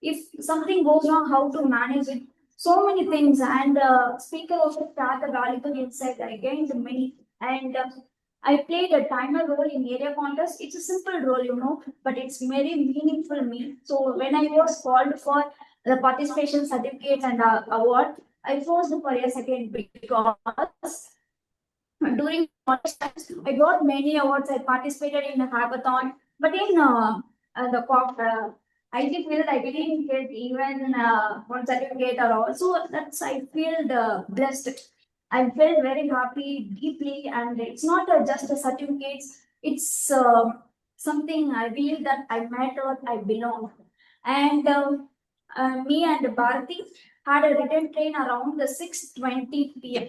if something goes wrong, how to manage it. So many things. And speaker also shared the valuable insight. I gained many. And I played a timer role in area contest. It's a simple role, but it's very meaningful to me. So when I was called for the participation certificate and award, I forced for a second because during contest times, I got many awards. I participated in the hackathon, but in I did feel I didn't get even one certificate or all. So that's I feel blessed. I felt very happy deeply, and it's not just a certificate. It's something I believe that I matter, I belong, and me and Bharati had a written train around the 6:20 p.m.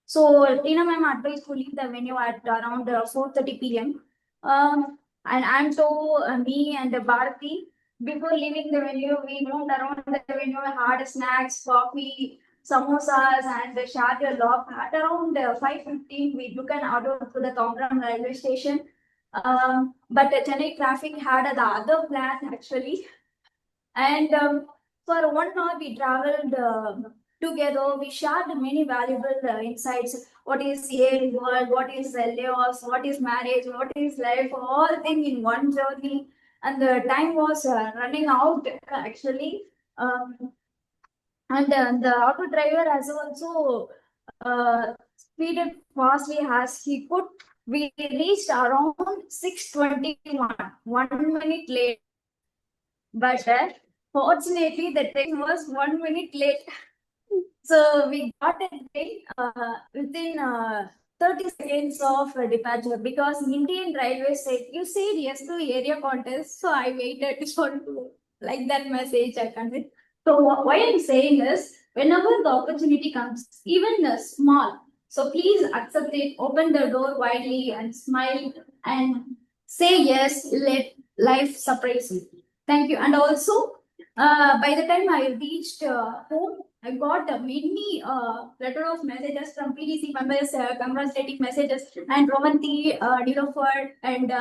So Tina ma'am advised to leave the venue at around 4:30 p.m. And Anto, me and Bharati, before leaving the venue, we roamed around the venue, had snacks, coffee, samosas, and shared a lot. At around 5:15, we took an auto to the Thongram railway station. But Chennai traffic had the other plan actually. And for 1 hour, we traveled together. We shared many valuable insights. What is AI world? What is layoffs? What is marriage? What is life? All things in one journey. And the time was running out actually. And the auto driver has also speeded fastly as he could. We reached around 6:21, 1 minute late. But fortunately, the train was 1 minute late. So we got a train within 30 seconds of departure because Indian Railways said, you said yes to area contest. So I waited for like that message. I can't. So why I'm saying is, whenever the opportunity comes, even small, so please accept it, open the door widely and smile and say yes, let life surprise you. Thank you. And also, by the time I reached home, I got many letter of messages from PTC members, congratulating messages, and Romanti, Nilofer, and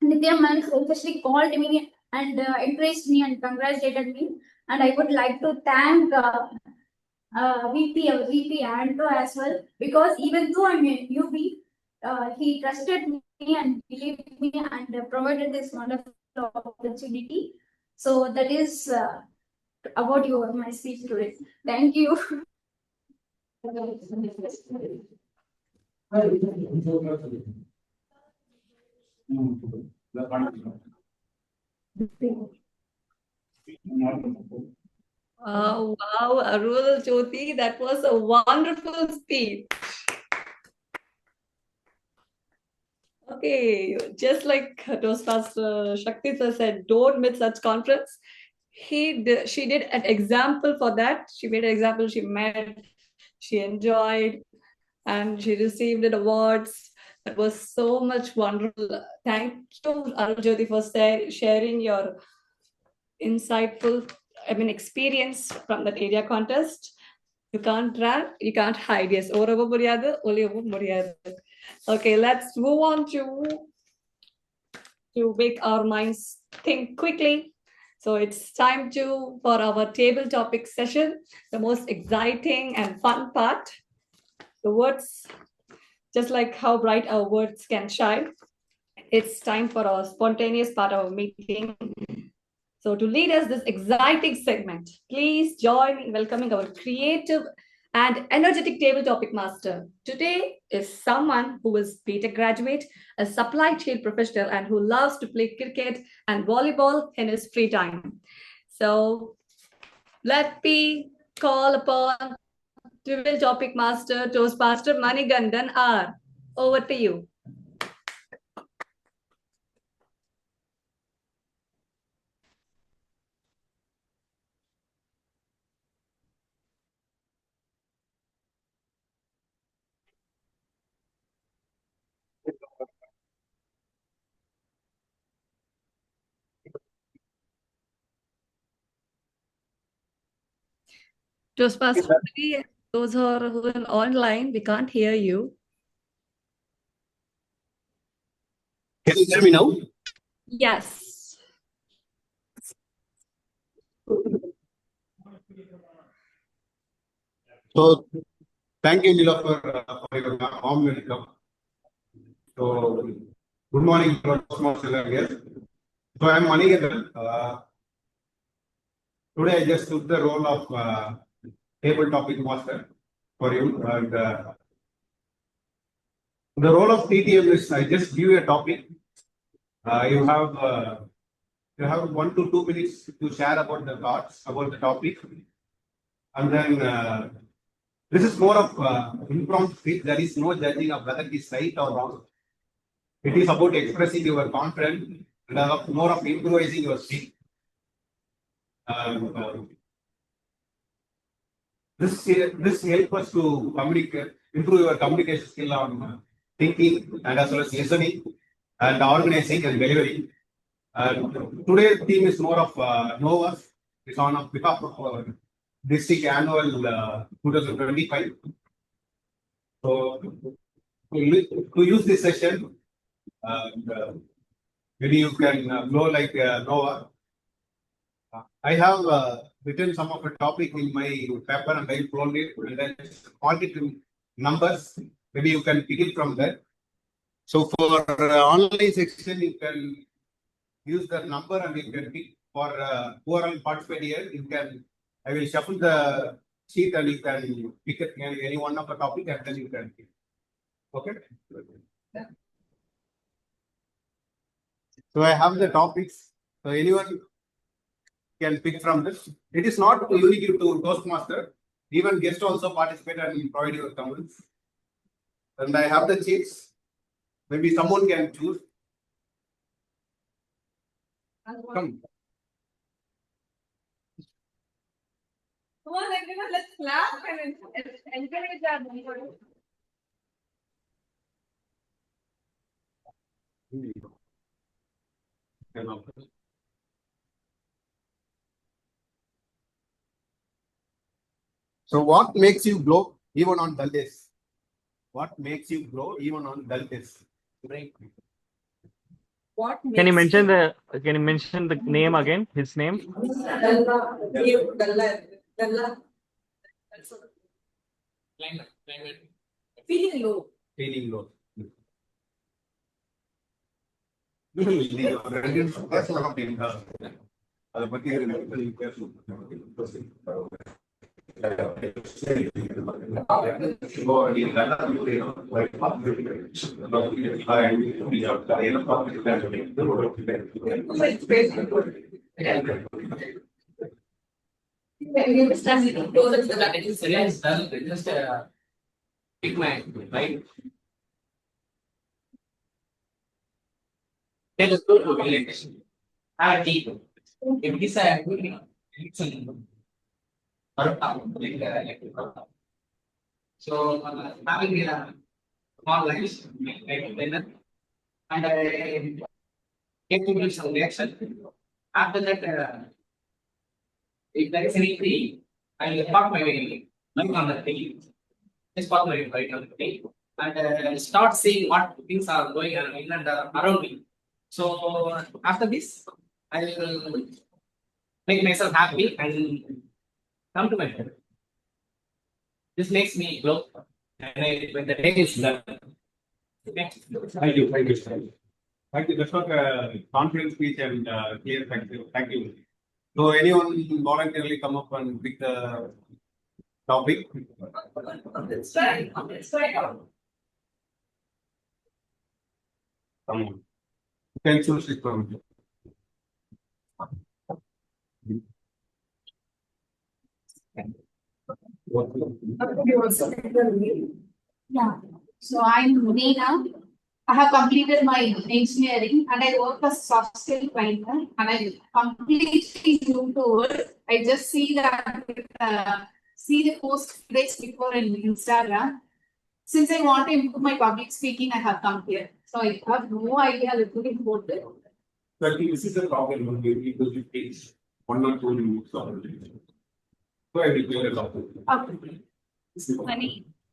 Nitya man especially called me and encouraged me and congratulated me. And I would like to thank VP Andrew as well, because even though I'm a newbie, he trusted me and believed me and provided this wonderful opportunity. So that is about my speech today. Thank you.
Wow, Arul Jyoti, that was a wonderful speech. Okay, just like Toastmaster Shakti sir said, don't miss such conference. She did an example for that. She made an example, she met, she enjoyed, and she received an awards. That was so much wonderful. Thank you, Arul Jyoti, for sharing your insightful, experience from that area contest. You can't run, you can't hide. Yes, okay, let's move on to make our minds think quickly. So it's time for our table topic session, the most exciting and fun part. The words, just like how bright our words can shine, it's time for our spontaneous part of our meeting. So to lead us this exciting segment, please join in welcoming our creative and energetic table topic master. Today is someone who is BTech graduate, a supply chain professional, and who loves to play cricket and volleyball in his free time. So let me call upon table topic master, Toastmaster Manigandan R. Over to you. Toastmaster, those who are online, we can't hear you.
Can you hear me now?
Yes.
So, thank you, Nila, for your warm welcome. So, good morning, Toastmasters. So, I'm Manigandan. Today, I just took the role of table topic master for you. And the role of TTM is I just give you a topic. You have 1 to 2 minutes to share about the thoughts about the topic, and then this is more of impromptu speech. There is no judging of whether it is right or wrong. It is about expressing your confidence and more of improvising your speech. This helps us to communicate, improve your communication skill on thinking and as well as listening and organizing and delivering. Today's theme is more of NOVA'25. It's on behalf of our district annual 2025. So to use this session, maybe you can blow like NOVA'. I have written some of the topic in my paper and I found it and then quantitative numbers. Maybe you can pick it from there. So for online section, you can use the number and you can pick for who are all participate here. You can, I will shuffle the sheet and you can pick any one of the topic and then you can pick. Okay. So I have the topics. So anyone can pick from this. It is not unique to Toastmaster. Even guests also participate and provide your comments. And I have the sheets. Maybe someone can choose. Come.
Come on, everyone, let's clap and encourage our.
So what makes you glow even on dull days? What makes you glow even on dull days?
What
Can you mention the name again? His name?
Feeling low.
Feeling low.
you stand closer to the back?
Just pick my right. Let us go to village. Have a tea. If it is a it's an so having a small lunch, like dinner, and I get to do some reaction. After that, if there is anything, I will park my bike on the thing. Just park my bike on the thing and start seeing what things are going on in and around me. So after this, I will make myself happy and come to my bed. This makes me glow. And when the day is done.
Thank you. Thank you, sir. Thank you. That's not a confident speech and clear. Thank you. Thank you. So anyone voluntarily come up and pick the topic?
Let's try.
Come on. You can choose it from you.
Yeah. So I'm Neena. I have completed my engineering and I work as soft skill trainer and I'm completely new to it. I just see that see the post days before in Instagram. Since I want to improve my public speaking, I have come here. So I have no idea literally about it.
So I think this is a problem when people takes 1 or 2 minutes of it. So I will clear it up.
Okay.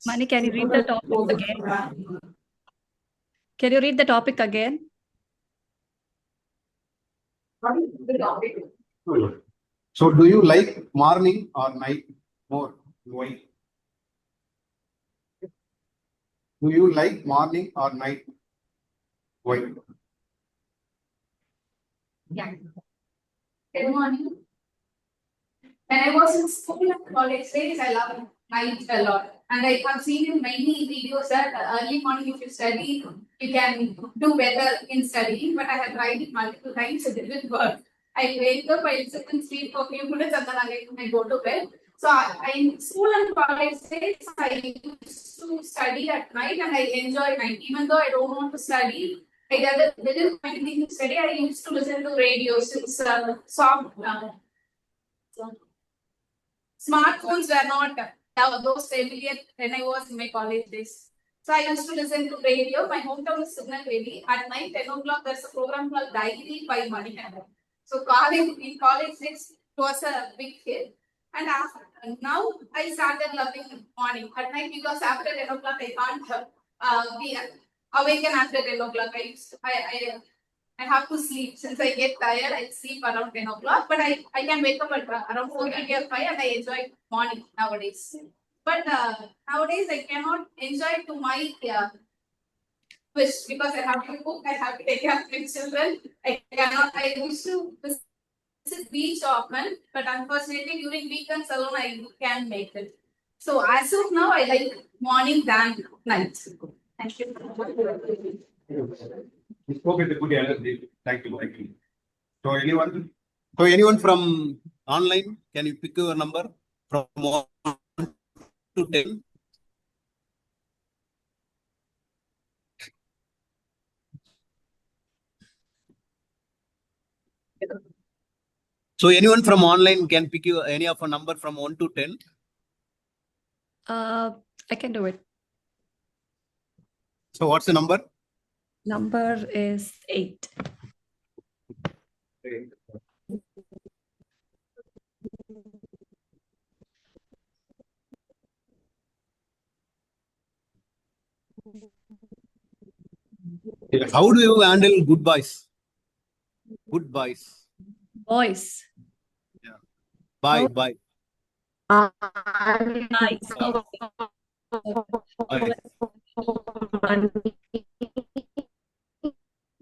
Mani, can you read the topic again? Can you read the topic again?
So do you like morning or night more? Why? Do you like morning or night? Why?
Yeah. Good morning. When I was in school and college days, I love night a lot. And I have seen in many videos that early morning if you study, you can do better in studying. But I have tried it multiple times, it didn't work. I wake up, I sit and sleep for a few minutes and then I go to bed. So I in school and college days, I used to study at night and I enjoy night. Even though I don't want to study, I didn't find anything to study. I used to listen to radio since soft. Smartphones were not those familiar when I was in my college days. So I used to listen to radio. My hometown is Signalveli. At night, 10 o'clock, there's a program called Diary by Manikanda. So in college days, it was a big hit. And now I started loving morning. At night, because after 10 o'clock, I can't be awaken after 10 o'clock. I have to sleep. Since I get tired, I sleep around 10 o'clock. But I can wake up at around 4:30 or 5 and I enjoy morning nowadays. But nowadays, I cannot enjoy to my wish because I have to cook, I have to take care of my children. I wish to visit beach often, but unfortunately, during weekends alone, I can make it. So as of now, I like morning than night. Thank you.
You spoke with a good energy. Thank you. Thank you. So anyone from online, can you pick your number from 1 to 10? So anyone from online can pick you any of a number from 1 to 10?
I can do it.
So what's the number?
Number is 8.
How do you handle goodbyes? Goodbyes.
Voice.
Yeah. Bye. Bye.
Nice.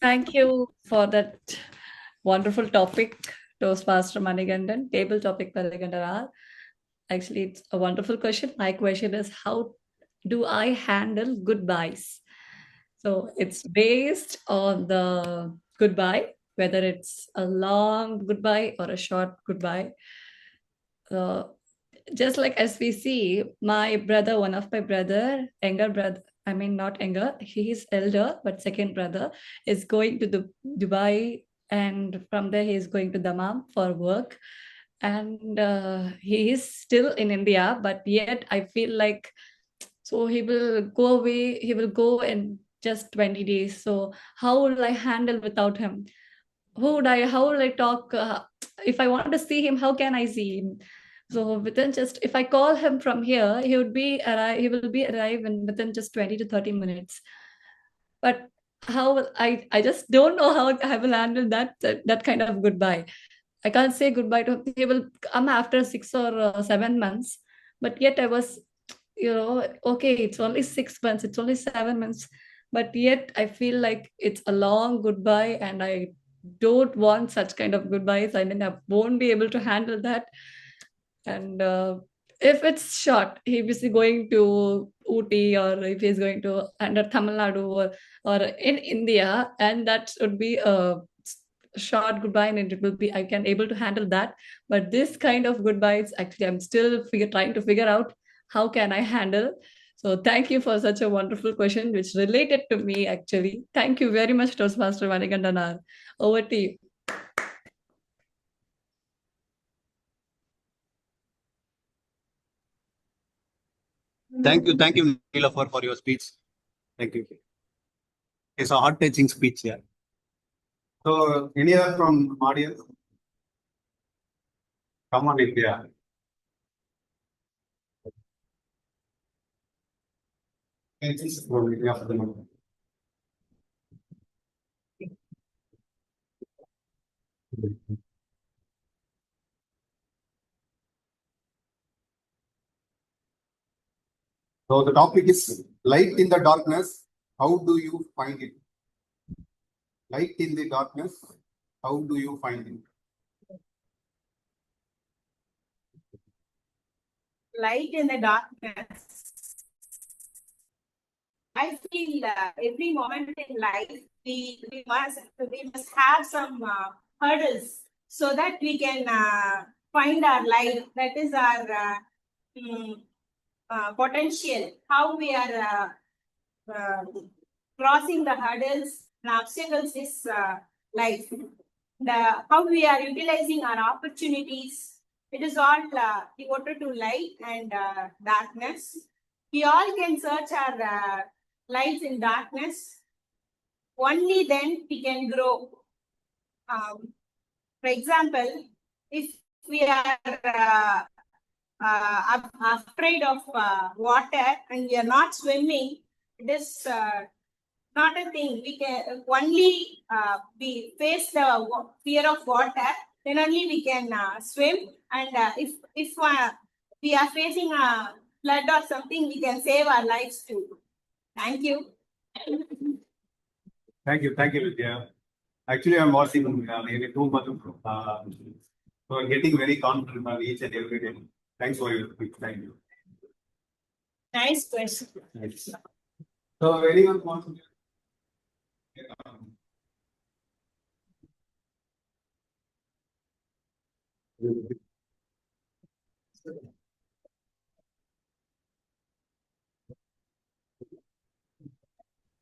Thank you for that wonderful topic, Toastmaster Manigandan, table topic Manigandan. Actually, it's a wonderful question. My question is, how do I handle goodbyes? So it's based on the goodbye, whether it's a long goodbye or a short goodbye. just like as we see, my brother, one of my brother, younger brother, I mean not younger, he is elder, but second brother is going to the Dubai, and from there he is going to Dammam for work. And he is still in India, but yet I feel like, so he will go away, he will go in just 20 days. So how will I handle without him? How will I talk? If I want to see him, how can I see him? So within just, if I call him from here, he will be arrive in within just 20 to 30 minutes. But how will I just don't know how I will handle that kind of goodbye. I can't say goodbye to him. He will come after 6 or 7 months. But yet I was, okay, it's only 6 months, it's only 7 months. But yet I feel like it's a long goodbye, and I don't want such kind of goodbyes. I mean, I won't be able to handle that. And if it's short, if he's going to Ooty, or if he's going to under Tamil Nadu, or in India, and that would be a short goodbye, and it will be, I can able to handle that. But this kind of goodbyes, actually, I'm still trying to figure out how can I handle. So thank you for such a wonderful question, which related to me actually. Thank you very much, Toastmaster Manikandanar. Over to you.
Thank you, Neela, for your speech. Thank you. It's a heart-touching speech here. So, any other from audience? Come on, India. So the topic is light in the darkness. How do you find it? Light in the darkness. How do you find it?
Light in the darkness. I feel every moment in life we must have some hurdles so that we can find our light. That is our potential. How we are crossing the hurdles and obstacles is life. How we are utilizing our opportunities. It is all devoted to light and darkness. We all can search our lights in darkness. Only then we can grow. For example, if we are afraid of water and we are not swimming, it is not a thing. We can only we face the fear of water, then only we can swim. And if we are facing a flood or something, we can save our lives too. Thank you.
Thank you, Vidya. Actually, I'm watching nearly 2 months. So I'm getting very confident on each and every day. Thanks for your speech. Thank you.
Nice question.
Nice. So anyone wants to?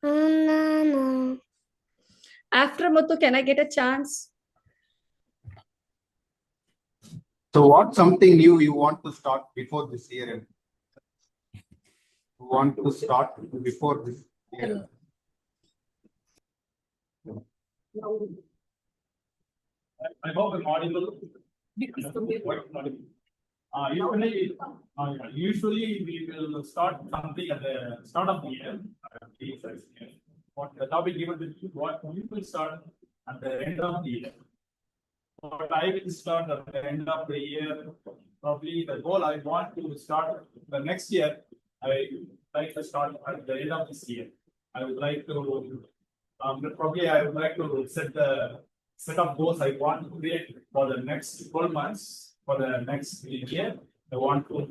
No. After Muthu, can I get a chance?
So what's something new you want to start before this year end? You want to start before this year?
I hope I'm audible. Usually we will start something at the start of the year. What the topic given to you, what we will start at the end of the year. What I will start at the end of the year, probably the goal I want to start the next year, I like to start at the end of this year. I would like to probably I would like to set the set of goals I want to create for the next 12 months, for the next year. I want to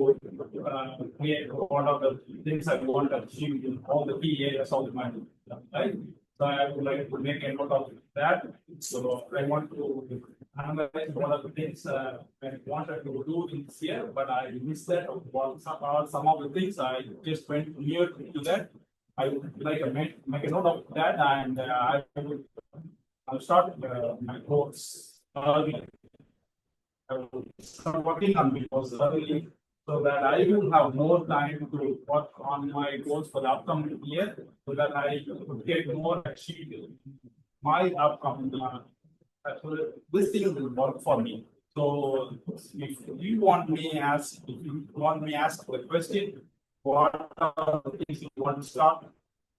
create one of the things I want to achieve in all the key areas of my life. Right? So I would like to make a note of that. So I want to analyze one of the things I wanted to do in this year, but I missed that. Some of the things I just went near to that. I would like to make a note of that, and I'll start my course early. I will start working on my course early so that I will have more time to work on my goals for the upcoming year, so that I could get more achieved in my upcoming this thing will work for me. So if you want me ask the question, what are the things you want to start?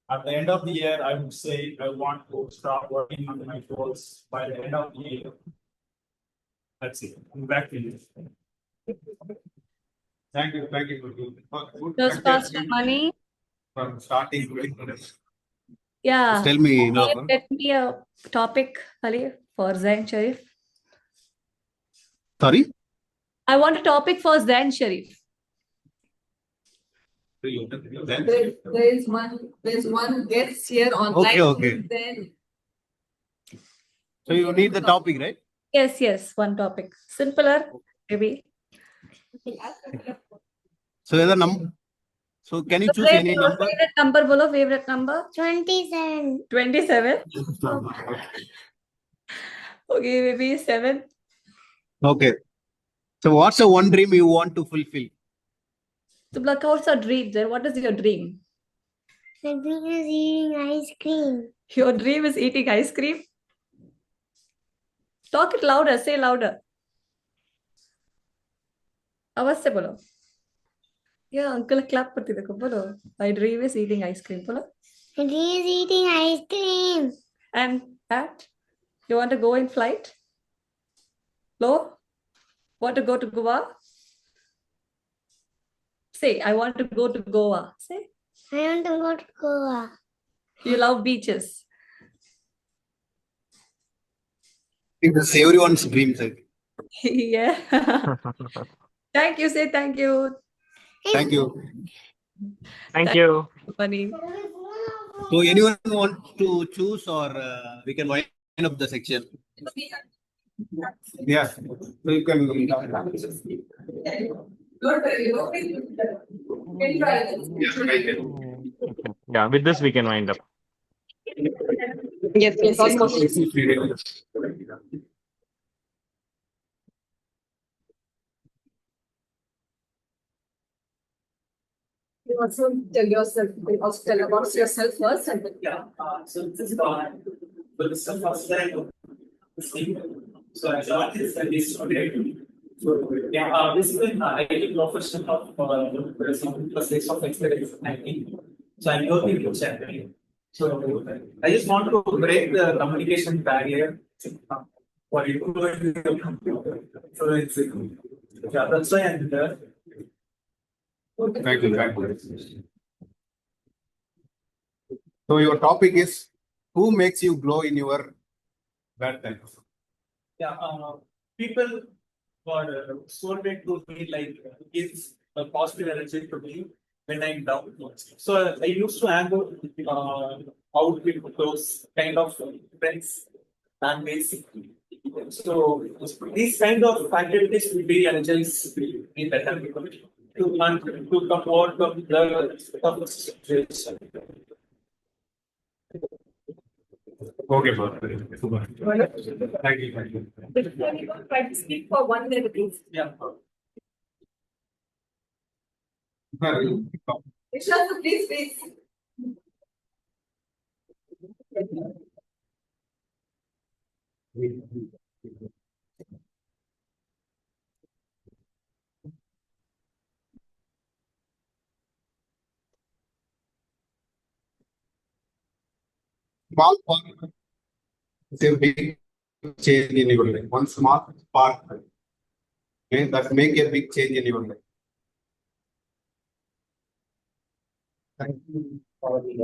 At the end of the year, I would say I want to start working on my goals by the end of the year. That's it. I'm back to you.
Thank you. Thank you.
Just pass the money.
From starting.
Yeah.
Just tell me.
Get me a topic, Ali, for Zain Sharif.
Sorry?
I want a topic for Zain Sharif.
There's one guest here online.
Okay.
Then
So you need the topic, right?
Yes, one topic. Simpler, maybe.
So the number. So can you choose any number?
Favorite number, bolo, favorite number?
27.
27? Okay, maybe 7.
Okay. So what's the one dream you want to fulfill?
So, Black, what's your dream there? What is your dream?
My dream is eating ice cream.
Your dream is eating ice cream? Talk it louder, say louder. आवाज से बोलो. Yeah, uncle clap करती देखो बोलो. My dream is eating ice cream. बोलो.
My dream is eating ice cream.
And Pat, you want to go in flight? Lo? Want to go to Goa? Say, I want to go to Goa. Say.
I want to go to Goa.
You love beaches.
It's everyone's dream, sir.
Yeah. Thank you. Say thank you.
Thank you.
Thank you.
Funny.
So anyone want to choose, or we can wind up the section? Yeah. So you can.
Yeah, with this we can wind up.
yes, almost. You also tell yourself. Also tell about yourself first, and then
So this is the stuff was there. So I joined this today. So yeah, this is an IT professional of plus of experience. So I'm working to chat. So I just want to break the communication barrier for improving the computer. So it's yeah, that's why I'm there.
Thank you. So your topic is who makes you glow in your bad times?
Yeah, people were soulmate to me, like gives a positive energy to me when I'm down. So I used to hang out with those kind of friends and basically. So these kind of activities will be energized in better to come out of the tough situation.
Okay, thank you.
try to speak for 1 minute, please.
Yeah.
Vishal, please.
Small part is a big change in your life. One small part, okay, that make a big change in your life. Thank you for we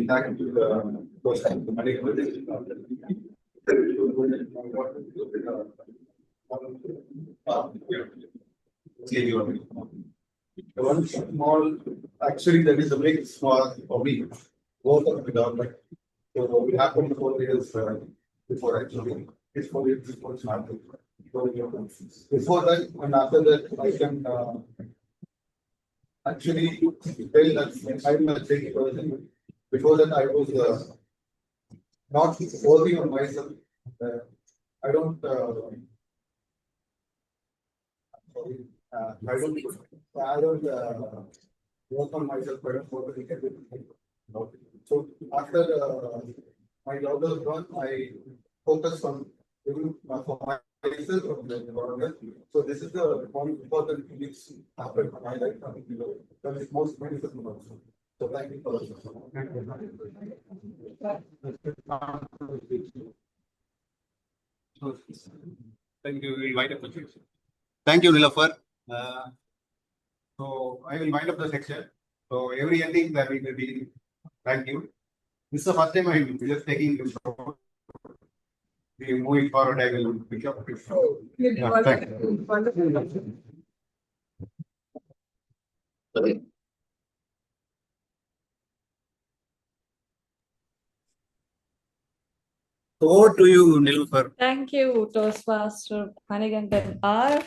thank you one small, actually, that is a big small for me. Both of the government. So it happened 4 years before actually. It's 4 years before it started. Before that and after that, I can actually tell that I'm a big person. Before that, I was not working on myself. I don't. I don't work on myself. I don't work on it. So after my daughter was born, I focused on living for myself. So this is the one important thing which happened in my life. That is most beneficial also. So thank you for Thank you. Thank you, Nilofer. So I will wind up the section. So every ending there will be thank you. This is the first time I am just taking this. Moving forward, I will pick up. Yeah, thank you. Over to you, Nilofer.
Thank you, Toastmaster Manigandan R.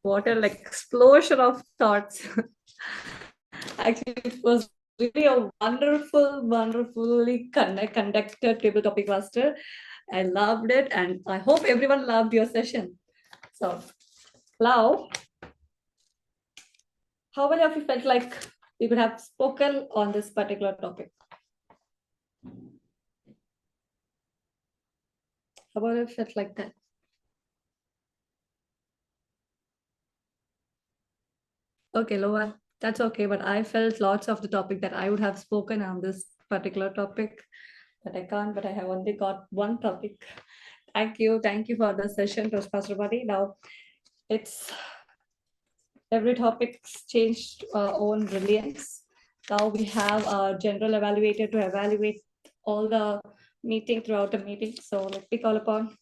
What an explosion of thoughts. Actually, it was really a wonderfully conducted table topic master. I loved it, and I hope everyone loved your session. So, now, how many of you felt like you could have spoken on this particular topic? How about if it felt like that? Okay, Loa, that's okay, but I felt lots of the topic that I would have spoken on this particular topic, but I can't, but I have only got one topic. Thank you for the session, Toastmaster Buddy. Now, it's every topic's changed our own brilliance. Now we have our general evaluator to evaluate all the meeting throughout the meeting. So let me call upon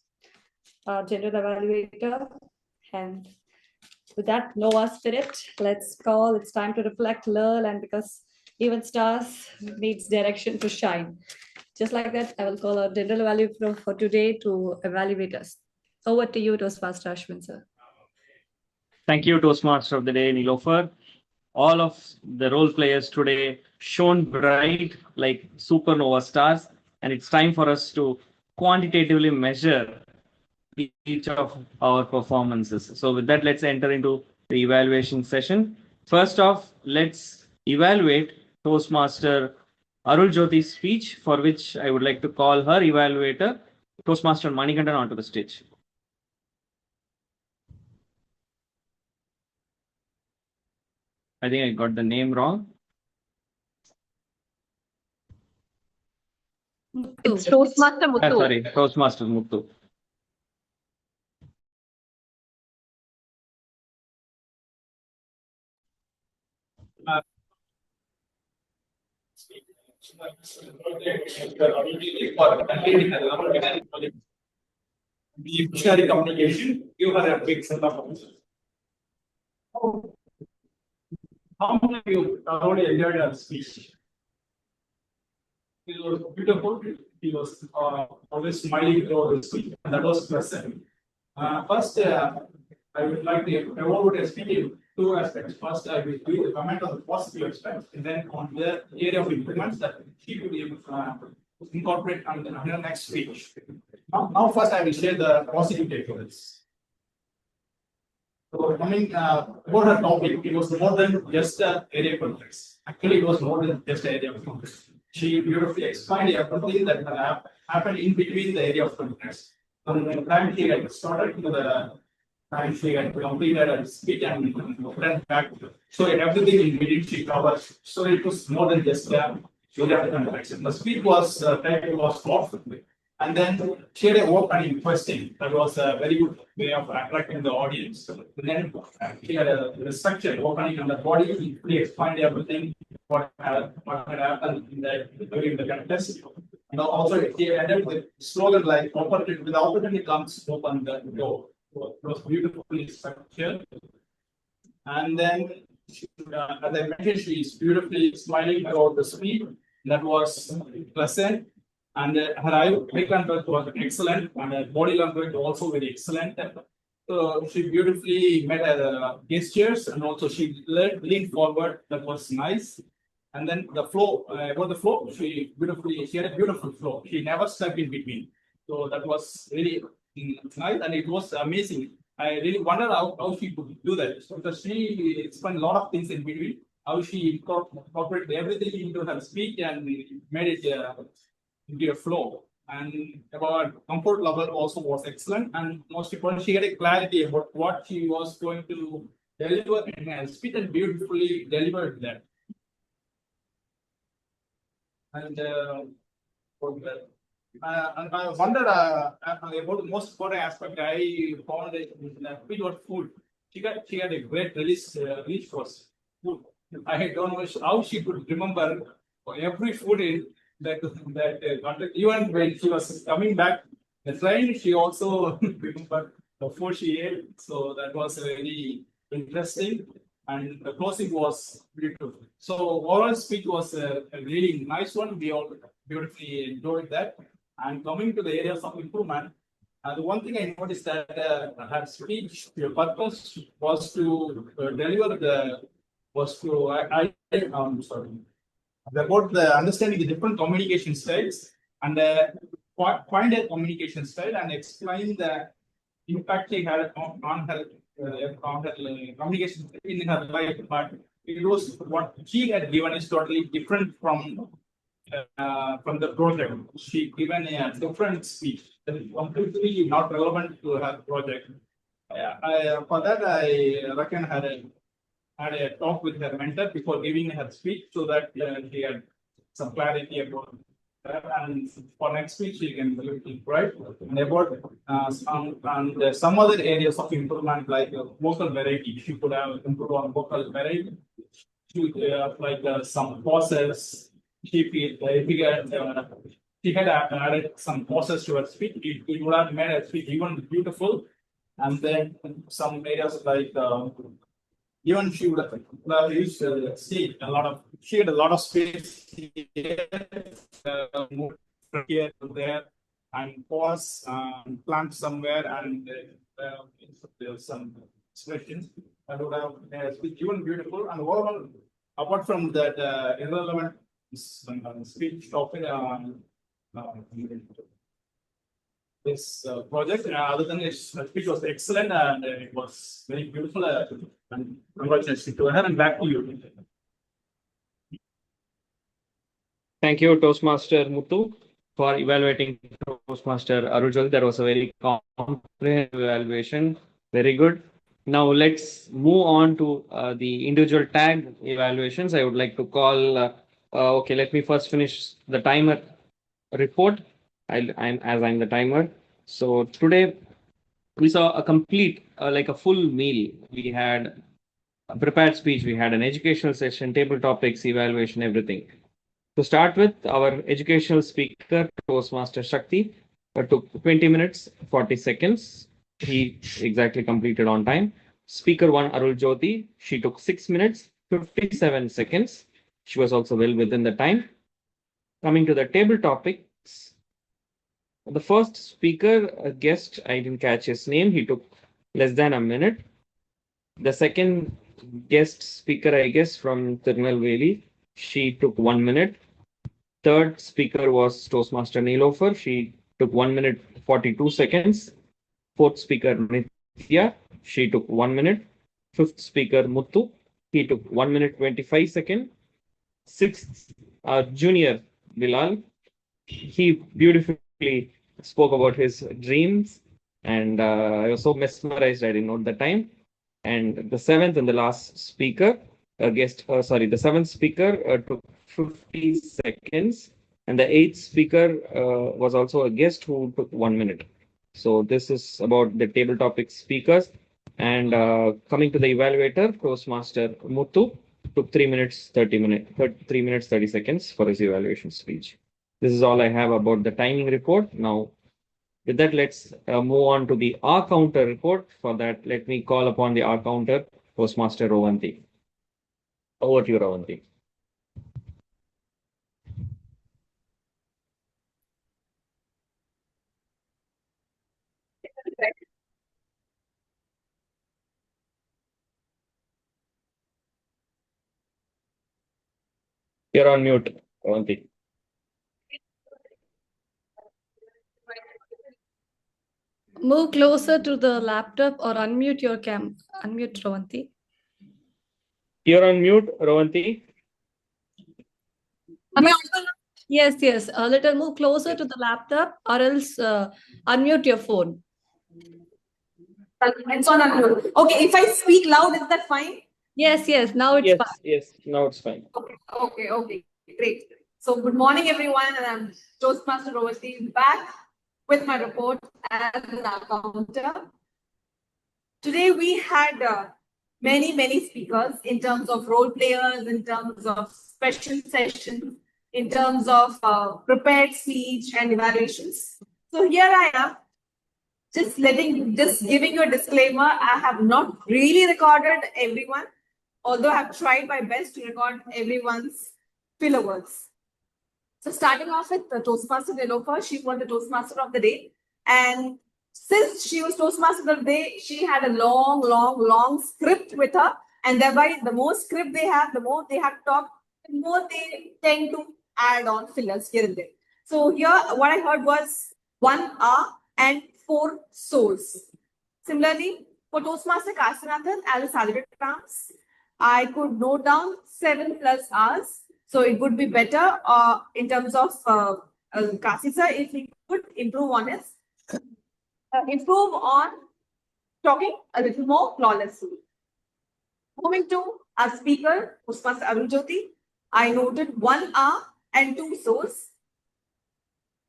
our general evaluator, and with that NOVA spirit, let's call. It's time to reflect, learn, and because even stars needs direction to shine. Just like that, I will call our general evaluator for today to evaluate us. Over to you, Toastmaster Ashwin, sir.
Thank you, Toastmaster of the Day, Nilofer. All of the role players today shone bright like supernova stars, and it's time for us to quantitatively measure each of our performances. So with that, let's enter into the evaluation session. First off, let's evaluate Toastmaster Arul Jyoti's speech, for which I would like to call her evaluator, Toastmaster Manigandan, onto the stage. I think I got the name wrong.
It's Toastmaster Muthu.
Sorry, Toastmaster Muthu.
The visionary communication, give her a big set of answers. How many of you thoroughly enjoyed her speech? It was beautiful. He was always smiling throughout the speech, and that was pleasant. First, I would like to evaluate a speech in two aspects. First, I will do the comment on the positive aspects, and then on the area of improvements that she will be able to incorporate on the next speech. Now, first, I will share the positive takeaways. So, coming about her topic, it was more than just an area of interest. Actually, it was more than just an area of interest. She beautifully explained everything that happened in between the area of interest. From the time she had started to the time she had completed her speech and went back. So everything in between she covered. So it was more than just area of interest. The speech was thoughtful. And then she had an opening question. That was a very good way of attracting the audience. And then she had a structure opening on the body. She explained everything what had happened during the contest. And also she ended with slogan like opportunity, with opportunity comes open the door. So it was beautifully structured. And then as I mentioned, she is beautifully smiling throughout the speech. That was pleasant. And her eye contact was excellent, and her body language also very excellent. So she beautifully made her gestures, and also she leaned forward. That was nice. And then the flow, about the flow, she had a beautiful flow. She never stuck in between. So that was really nice, and it was amazing. I really wonder how she could do that, because she spent a lot of things in between. How she incorporated everything into her speech and made it into a flow. And about comfort level also was excellent. And most important, she had a clarity about what she was going to deliver in her speech, and beautifully delivered that. And I wondered about the most important aspect I found it was food. She had a great release for food. I don't know how she could remember every food in that context. Even when she was coming back the train, she also remembered the food she ate. So that was very interesting. And the closing was beautiful. So overall speech was a really nice one. We all beautifully enjoyed that. And coming to the areas of improvement, the one thing I noticed that her speech, the purpose was to deliver about the understanding the different communication styles, and find a communication style and explain the impact it had on her communication in her life. But it was what she had given is totally different from the project. She given a different speech that is completely not relevant to her project. For that, I reckon had a talk with her mentor before giving her speech, so that she had some clarity about that. And for next week, she can right and about some other areas of improvement, like vocal variety. She could have improved on vocal variety. She some pauses. She had added some pauses to her speech. It would have made her speech even beautiful. And then some areas like even she would have used she had a lot of space here, here to there, and pause, plant somewhere, and some expressions that would have made speech even beautiful. And overall, apart from that irrelevant speech topic, this project, other than its speech was excellent, and it was very beautiful. And congratulations to her, and back to you.
Thank you, Toastmaster Muthu, for evaluating Toastmaster Arujal. That was a very comprehensive evaluation. Very good. Now let's move on to the individual tag evaluations. I would like to call. Okay, let me first finish the timer report. I'm the timer. So today we saw a complete, like a full meal. We had a prepared speech, we had an educational session, table topics, evaluation, everything. To start with, our educational speaker, Toastmaster Sakthi, took 20 minutes, 40 seconds. He exactly completed on time. Speaker 1, Arul Jyoti, she took 6 minutes, 57 seconds. She was also well within the time. Coming to the table topics, the first speaker, a guest, I didn't catch his name. He took less than a minute. The second guest speaker, I guess, from Tirunelveli, she took 1 minute. Third speaker was Toastmaster Nilofer. She took 1 minute 42 seconds. Fourth speaker Nitya. She took 1 minute. Fifth speaker Muthu. He took 1 minute 25 seconds. Sixth, junior Bilal. He beautifully spoke about his dreams, and I was so mesmerized I didn't note the time. And the seventh and the last speaker, the seventh speaker took 50 seconds, and the eighth speaker was also a guest who took 1 minute. So this is about the table topic speakers. And coming to the evaluator, Toastmaster Muthu took 3 minutes 30 seconds for his evaluation speech. This is all I have about the timing report. Now, with that, let's move on to the R counter report. For that, let me call upon the R counter, Toastmaster Rowanti. Over to you, Rowanti. You're on mute, Ravanti.
Move closer to the laptop or unmute your cam. Unmute, Ravanti.
You're on mute, Ravanti.
Yes, yes. A little move closer to the laptop or else unmute your phone.
It's on unmute. Okay, if I speak loud, is that fine?
Yes, yes. Now it's fine.
Yes, now it's fine.
Okay, great. So good morning, everyone, and I'm Toastmaster Ravanti back with my report as an accountant. Today we had many speakers in terms of role players, in terms of special sessions, in terms of prepared speech and evaluations. So here I am, just giving you a disclaimer. I have not really recorded everyone, although I've tried my best to record everyone's filler words. So starting off with the Toastmaster Nilofer, she was the Toastmaster of the day. And since she was Toastmaster of the day, she had a long script with her. And thereby, the more script they have, the more they have to talk, the more they tend to add on fillers here and there. So here, what I heard was 1 hour and 4 souls. Similarly, for Toastmaster Kasinathan, as a salary terms, I could note down 7+ hours. So it would be better in terms of Kasi sir, if he could improve on his improve on talking a little more flawlessly. Moving to our speaker, Toastmaster Arun Jyoti, I noted 1 hour and 2 souls.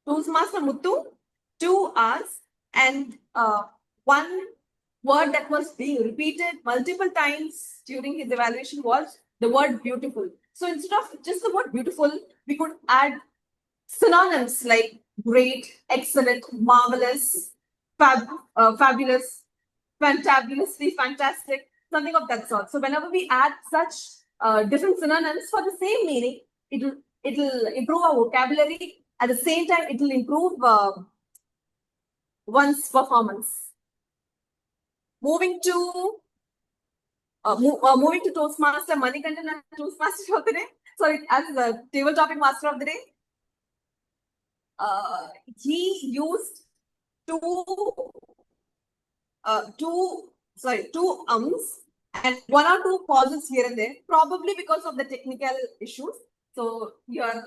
Toastmaster Muthu, 2 hours and 1 word that was being repeated multiple times during his evaluation was the word beautiful. So instead of just the word beautiful, we could add synonyms like great, excellent, marvelous, fabulous, fantabulously, fantastic, something of that sort. So whenever we add such different synonyms for the same meaning, it'll improve our vocabulary. At the same time, it will improve one's performance. Moving to Toastmaster Manikandan and Toastmaster of the day. Sorry, as the table topic master of the day. He used two ums and 1 or 2 pauses here and there, probably because of the technical issues. So you're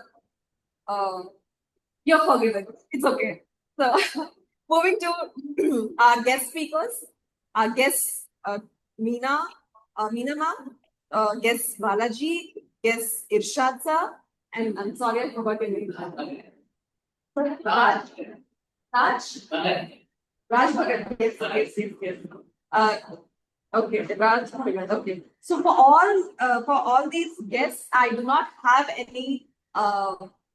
forgiven. It's okay. So moving to our guest speakers, our guests Meena ma'am, guest Balaji, guest Irshad sir, and I'm sorry I forgot your name. Raj Bhagat. Yes. Okay, Raj Bhagat. Okay. So for all these guests, I do not have any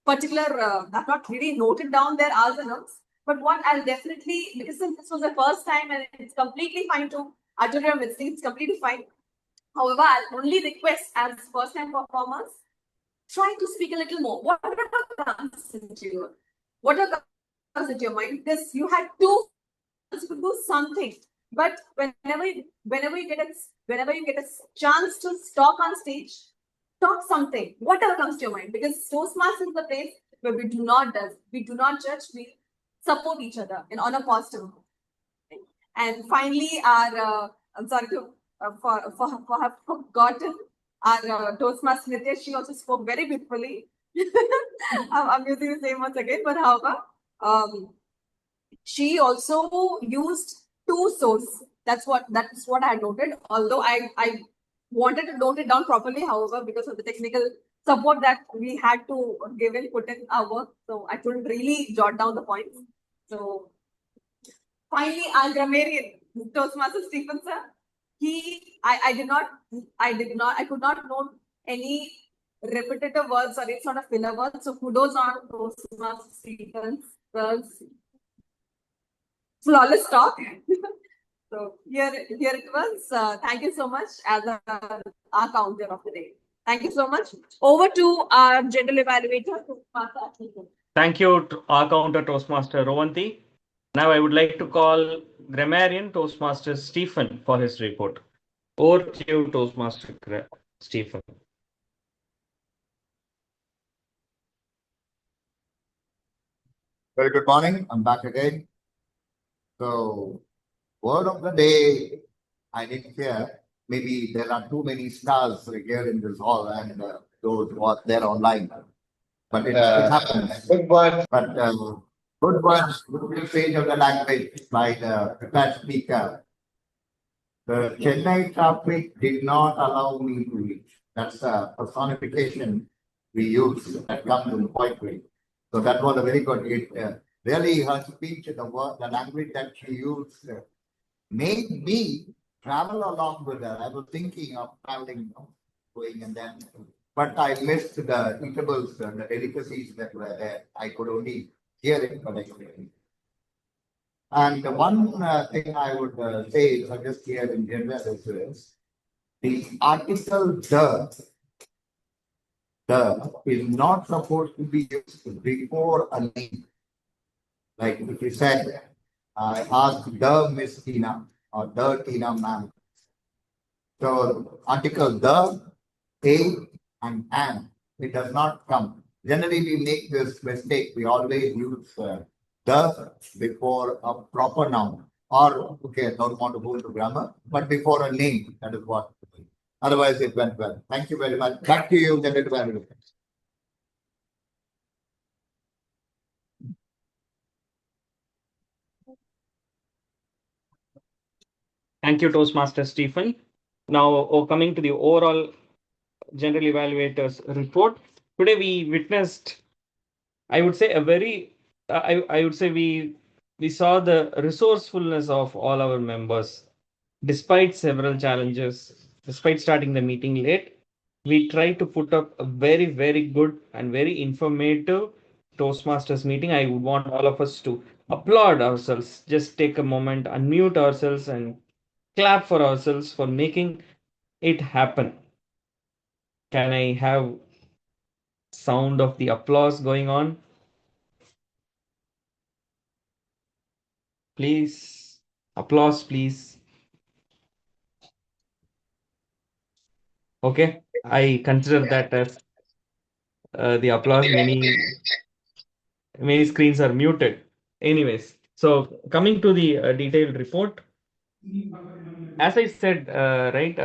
particular. I've not really noted down their hours and notes. But what I'll definitely, because since this was the first time and it's completely fine to utter your mistakes, it's completely fine. However, I'll only request as first-time performers, try to speak a little more. What comes into you? What comes into your mind? Because you had 2 to do something, but whenever you get a chance to talk on stage, talk something. Whatever comes to your mind. Because Toastmasters is the place where we do not judge. We support each other on a positive note. And finally, our I'm sorry to for have forgotten our Toastmaster Nitya. She also spoke very beautifully. I'm using the same once again, but however, she also used 2 souls. That's what I had noted. Although I wanted to note it down properly, however, because of the technical support that we had to put in our work, so I couldn't really jot down the points. So finally, our grammarian, Toastmaster Stephen sir, I could not note any repetitive words or any sort of filler words. So kudos on Toastmaster Stephen sir's flawless talk. So here it was. Thank you so much as our counter of the day. Thank you so much. Over to our general evaluator, Toastmaster.
Thank you, our counter Toastmaster Ravanti. Now I would like to call grammarian Toastmaster Stephen for his report. Over to you, Toastmaster Stephen.
Very good morning. I'm back again. So, word of the day, I didn't hear. Maybe there are too many stars here in this hall and those who are there online. But it happens. Good word. But good words, good usage of the language by the prepared speaker. The Chennai traffic did not allow me to reach. That's a personification we use that comes in poetry. So that was a very good. It really her speech, the word, the language that she used made me travel along with her. I was thinking of traveling, going and then, but I missed the intervals and the delicacies that were there. I could only hear it, but I couldn't. And one thing I would say, suggest here in general is the article the is not supposed to be used before a name. Like if you said, I asked the Miss Tina or the Tina ma'am. So article the, a, and an, it does not come. Generally, we make this mistake. We always use the before a proper noun. Or, okay, I don't want to go into grammar, but before a name. That is what. Otherwise, it went well. Thank you very much. Back to you, Senator Vanderbilt.
Thank you, Toastmaster Stephen. Now, coming to the overall general evaluators report. Today we witnessed, I would say, a very, I would say we saw the resourcefulness of all our members. Despite several challenges, despite starting the meeting late, we tried to put up a very, very good and very informative Toastmasters meeting. I would want all of us to applaud ourselves. Just take a moment, unmute ourselves, and clap for ourselves for making it happen. Can I have sound of the applause going on? Please, applause, please. Okay, I consider that as the applause. Many screens are muted. Anyways, so coming to the detailed report, as I said, right,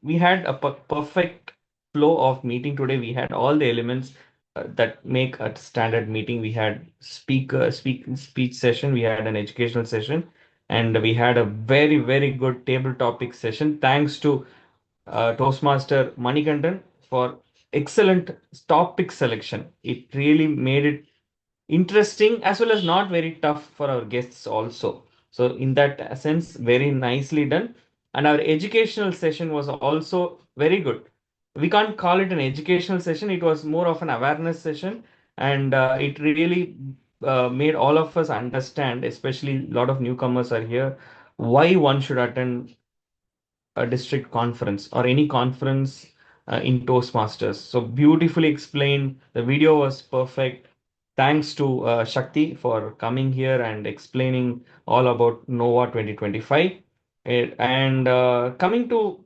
we had a perfect flow of meeting today. We had all the elements that make a standard meeting. We had speech session, we had an educational session, and we had a very, very good table topic session. Thanks to Toastmaster Manikandan for excellent topic selection. It really made it interesting as well as not very tough for our guests also. So in that sense, very nicely done. And our educational session was also very good. We can't call it an educational session. It was more of an awareness session. And it really made all of us understand, especially a lot of newcomers are here, why one should attend a district conference or any conference in Toastmasters. So beautifully explained. The video was perfect. Thanks to Shakti for coming here and explaining all about NOVA 2025. And coming to,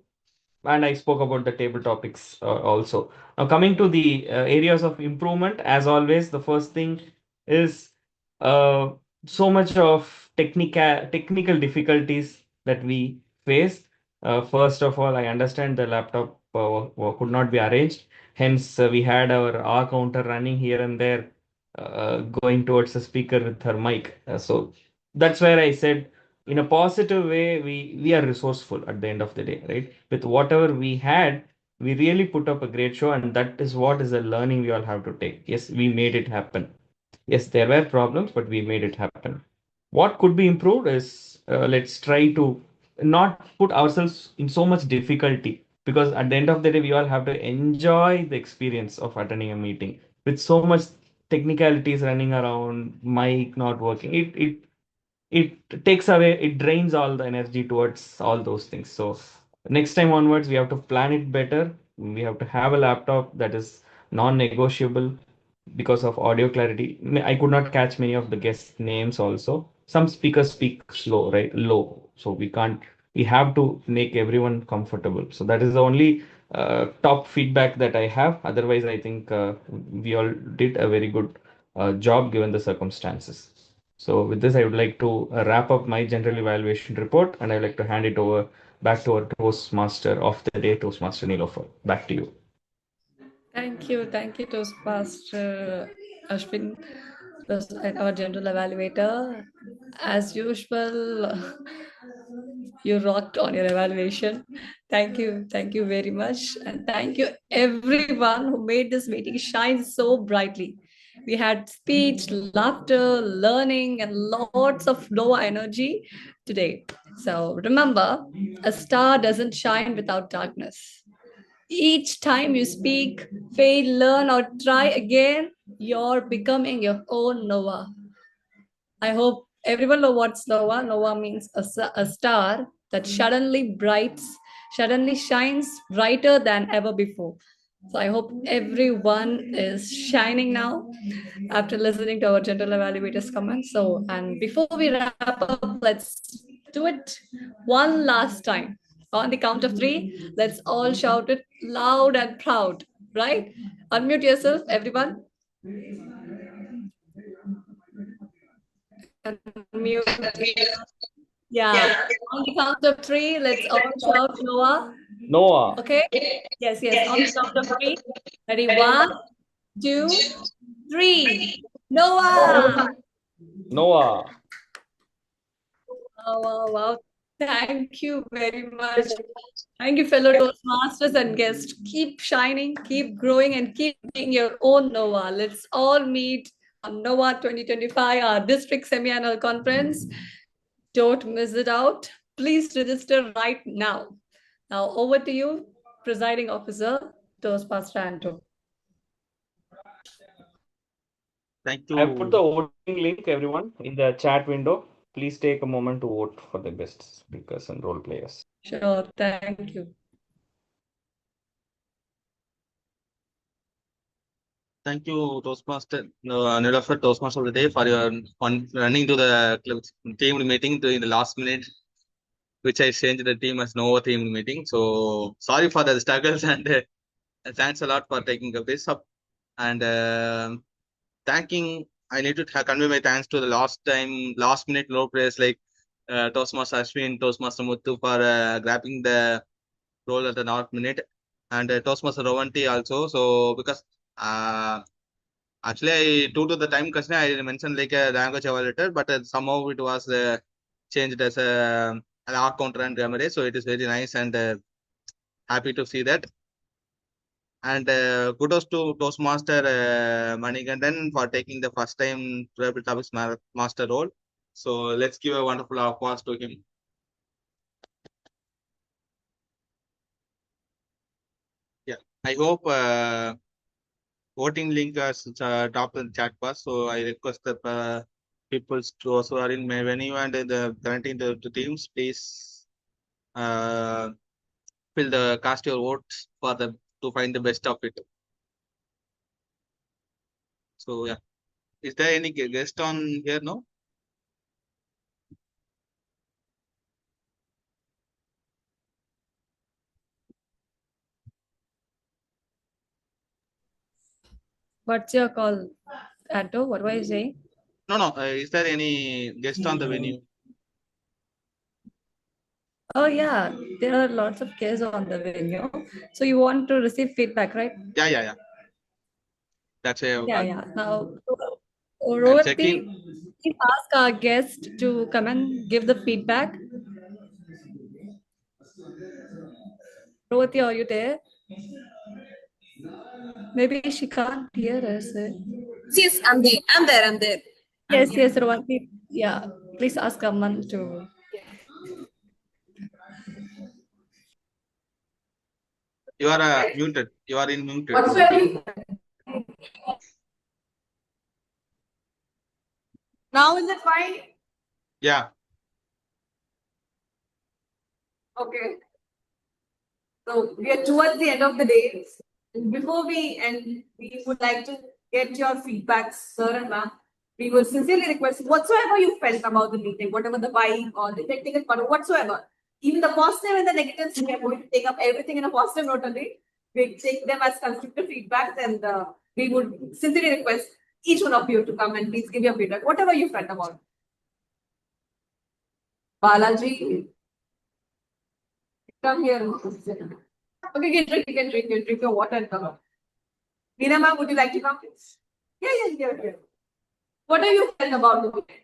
and I spoke about the table topics also. Now, coming to the areas of improvement, as always, the first thing is uh, so much of technical difficulties that we face. First of all, I understand the laptop could not be arranged. Hence, we had our R counter running here and there, going towards the speaker with her mic. So that's where I said, in a positive way, we are resourceful at the end of the day, right? With whatever we had, we really put up a great show, and that is what is a learning we all have to take. Yes, we made it happen. Yes, there were problems, but we made it happen. What could be improved is let's try to not put ourselves in so much difficulty, because at the end of the day, we all have to enjoy the experience of attending a meeting with so much technicalities running around, mic not working. It takes away, it drains all the energy towards all those things. So next time onwards, we have to plan it better. We have to have a laptop that is non-negotiable because of audio clarity. I could not catch many of the guest names also. Some speakers speak slow, right? Low. So we have to make everyone comfortable. So that is the only top feedback that I have. Otherwise, I think we all did a very good job given the circumstances. So with this, I would like to wrap up my general evaluation report, and I'd like to hand it over back to our Toastmaster of the day, Toastmaster Nilofer. Back to you.
Thank you, Toastmaster Ashwin, our general evaluator. As usual, you rocked on your evaluation. Thank you very much. And thank you everyone who made this meeting shine so brightly. We had speech, laughter, learning, and lots of NOVA energy today. So remember, a star doesn't shine without darkness. Each time you speak, fail, learn, or try again, you're becoming your own NOVA. I hope everyone knows what's NOVA. NOVA means a star that suddenly shines brighter than ever before. So I hope everyone is shining now after listening to our general evaluators' comments. So, and before we wrap up, let's do it one last time. On the count of 3, let's all shout it loud and proud, right? Unmute yourself, everyone. Unmute. Yeah. On the count of 3, let's all shout NOVA.
NOVA.
Okay? Yes. On the count of 3. Ready? 1, 2, 3. NOVA.
NOVA.
Wow. Thank you very much. Thank you, fellow Toastmasters and guests. Keep shining, keep growing, and keep being your own NOVA. Let's all meet on NOVA 2025, our district semi-annual conference. Don't miss it out. Please register right now. Now over to you, Presiding Officer, Toastmaster Anto.
Thank you.
I put the voting link, everyone, in the chat window. Please take a moment to vote for the best speakers and role players.
Sure, thank you.
Thank you, Toastmaster, Nilofer, Toastmaster of the day, for your running to the team meeting in the last minute, which I changed the team as NOVA team meeting. So sorry for the struggles, and thanks a lot for taking this up. And I need to convey my thanks to the last minute role players like Toastmaster Ashwin, Toastmaster Muthu for grabbing the role at the last minute, and Toastmaster Rovanti also. So because actually, due to the time question, I mentioned like a language evaluator, but somehow it was changed as an art counter and grammar. So it is very nice, and happy to see that. And kudos to Toastmaster Manikandan for taking the first time Tribal Topics Master role. So let's give a wonderful applause to him. Yeah, I hope voting link is dropped in the chat box. So I request the people to also are in my venue and currently the teams, please cast your votes to find the best of it. So yeah, is there any guest on here? No.
What's your call, Anto? What were you saying?
No. Is there any guest on the venue?
Oh yeah, there are lots of guests on the venue. So you want to receive feedback, right?
Yeah. That's a
Yeah. Now, Rovati, please ask our guest to come and give the feedback. Rovati, are you there? Maybe she can't hear us.
Yes, I'm there.
Yes, Rovati. Yeah, please ask Aman to.
You are muted. You are in muted.
Now is it fine?
Yeah.
Okay. So we are towards the end of the day. Before we end, we would like to get your feedback, sir and ma'am. We would sincerely request whatsoever you felt about the meeting, whatever the vibe or the technical part, whatsoever. Even the positive and the negatives, we are going to take up everything in a positive note only. We take them as constructive feedback, and we would sincerely request each one of you to come and please give your feedback, whatever you felt about. Balaji, come here. Okay, you can drink your water and come. Meena ma'am, would you like to come? Yeah. What are you felt about the weekend?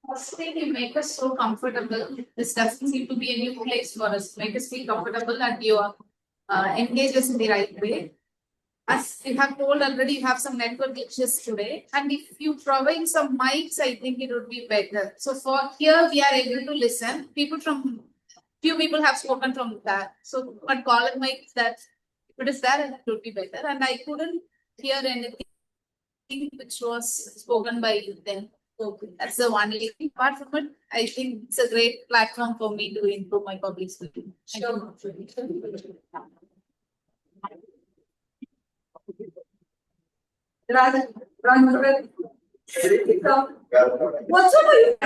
First thing, you make us so comfortable. This doesn't seem to be a new place for us. Make us feel comfortable and you engage us in the right way. As you have told already, you have some network glitches today. And if you provide some mics, I think it would be better. So for here, we are able to listen. Few people have spoken from that. So but column mic, that if it is there, it would be better. And I couldn't hear anything which was spoken by them. So that's the one thing. Apart from it, I think it's a great platform for me to improve my public speaking. Sure.
What's over you?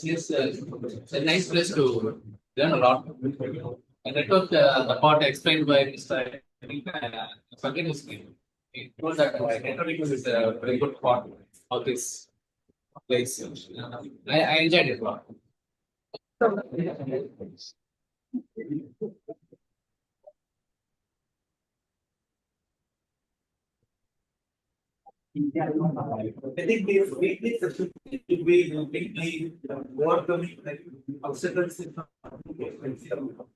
Yes, it's a nice place to learn a lot. And that was the part explained by Mr. Sakthi. He told that networking is a very good part of this place. I enjoyed it a lot.
I think these weekly sessions should be weekly overcoming like obstacles in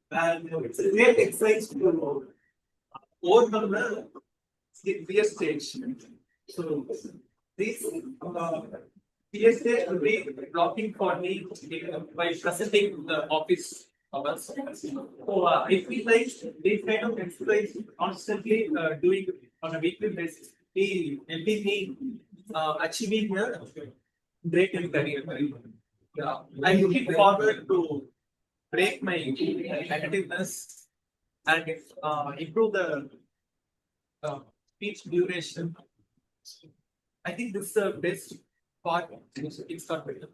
and it's a great exercise to overcome the fear stage. So this fear stage will be blocking for me by presenting the office hours. So I feel like this kind of exercise constantly doing on a weekly basis helping me achieving a great career. Yeah. I'm looking forward to break my negativeness and improve the speech duration. I think this is the best part. It's not better.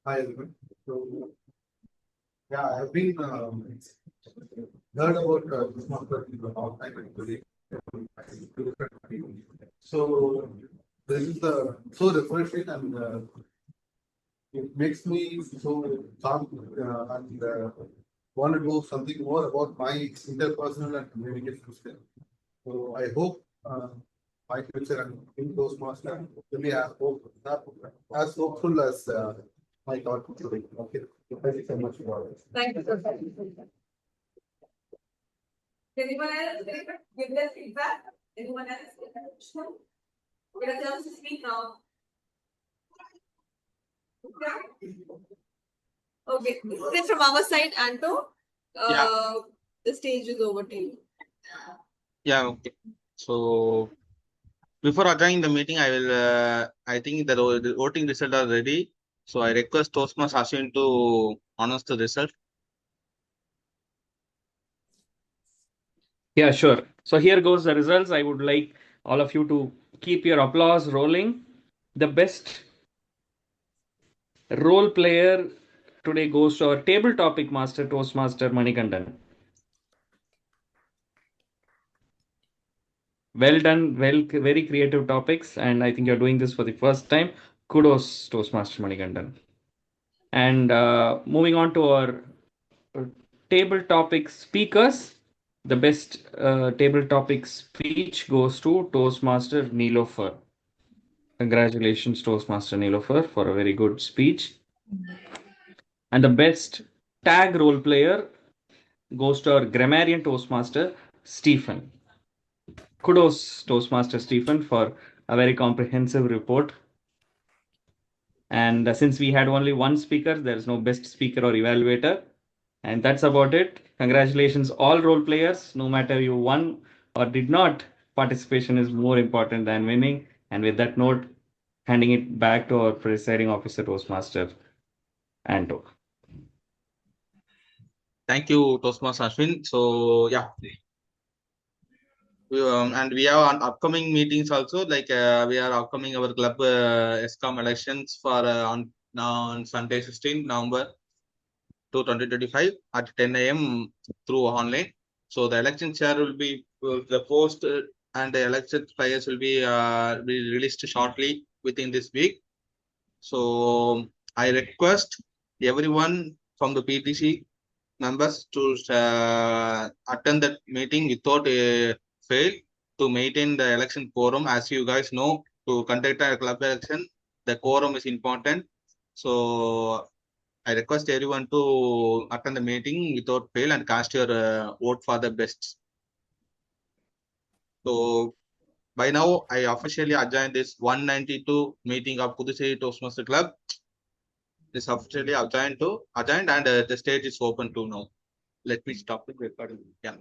Hi everyone. So, yeah, I've been heard about this market for a long time actually. So this is so refreshing and it makes me so calm and want to do something more about my interpersonal and communication skills. So I hope my future and in Toastmaster will be as hopeful as my thought today. Okay. Thank you so much for this.
Thank you, sir. Anyone else give their feedback? Anyone else? Get a chance to speak now. Okay, then from our side, Anto, the stage is over to you.
Yeah, okay. So before adjourning the meeting, I will. I think the voting results are ready. So I request Toastmaster Ashwin to announce the result.
Yeah, sure. So here goes the results. I would like all of you to keep your applause rolling. The best role player today goes to our table topic master, Toastmaster Manikandan. Well done, very creative topics, and I think you're doing this for the first time. Kudos, Toastmaster Manikandan. And moving on to our table topic speakers, the best table topic speech goes to Toastmaster Nilofer. Congratulations, Toastmaster Nilofer, for a very good speech. And the best tag role player goes to our grammarian Toastmaster, Stephen. Kudos, Toastmaster Stephen, for a very comprehensive report. And since we had only one speaker, there is no best speaker or evaluator. And that's about it. Congratulations, all role players. No matter you won or did not, participation is more important than winning. And with that note, handing it back to our presiding officer, Toastmaster Anto.
Thank you, Toastmaster Ashwin. So yeah, and we have on upcoming meetings also. Like we are upcoming our club ESCOM elections for on Sunday, 16 November 2025 at 10 a.m. through online. So the election chair will be the post and the election flyers will be released shortly within this week. So I request everyone from the PTC members to attend that meeting without a fail to maintain the election quorum. As you guys know, to conduct a club election, the quorum is important. So I request everyone to attend the meeting without fail and cast your vote for the best. So by now, I officially adjourn this 192 meeting of Puducherry Toastmaster Club. This officially adjourned and the stage is open to now. Let me stop the recording. Yeah.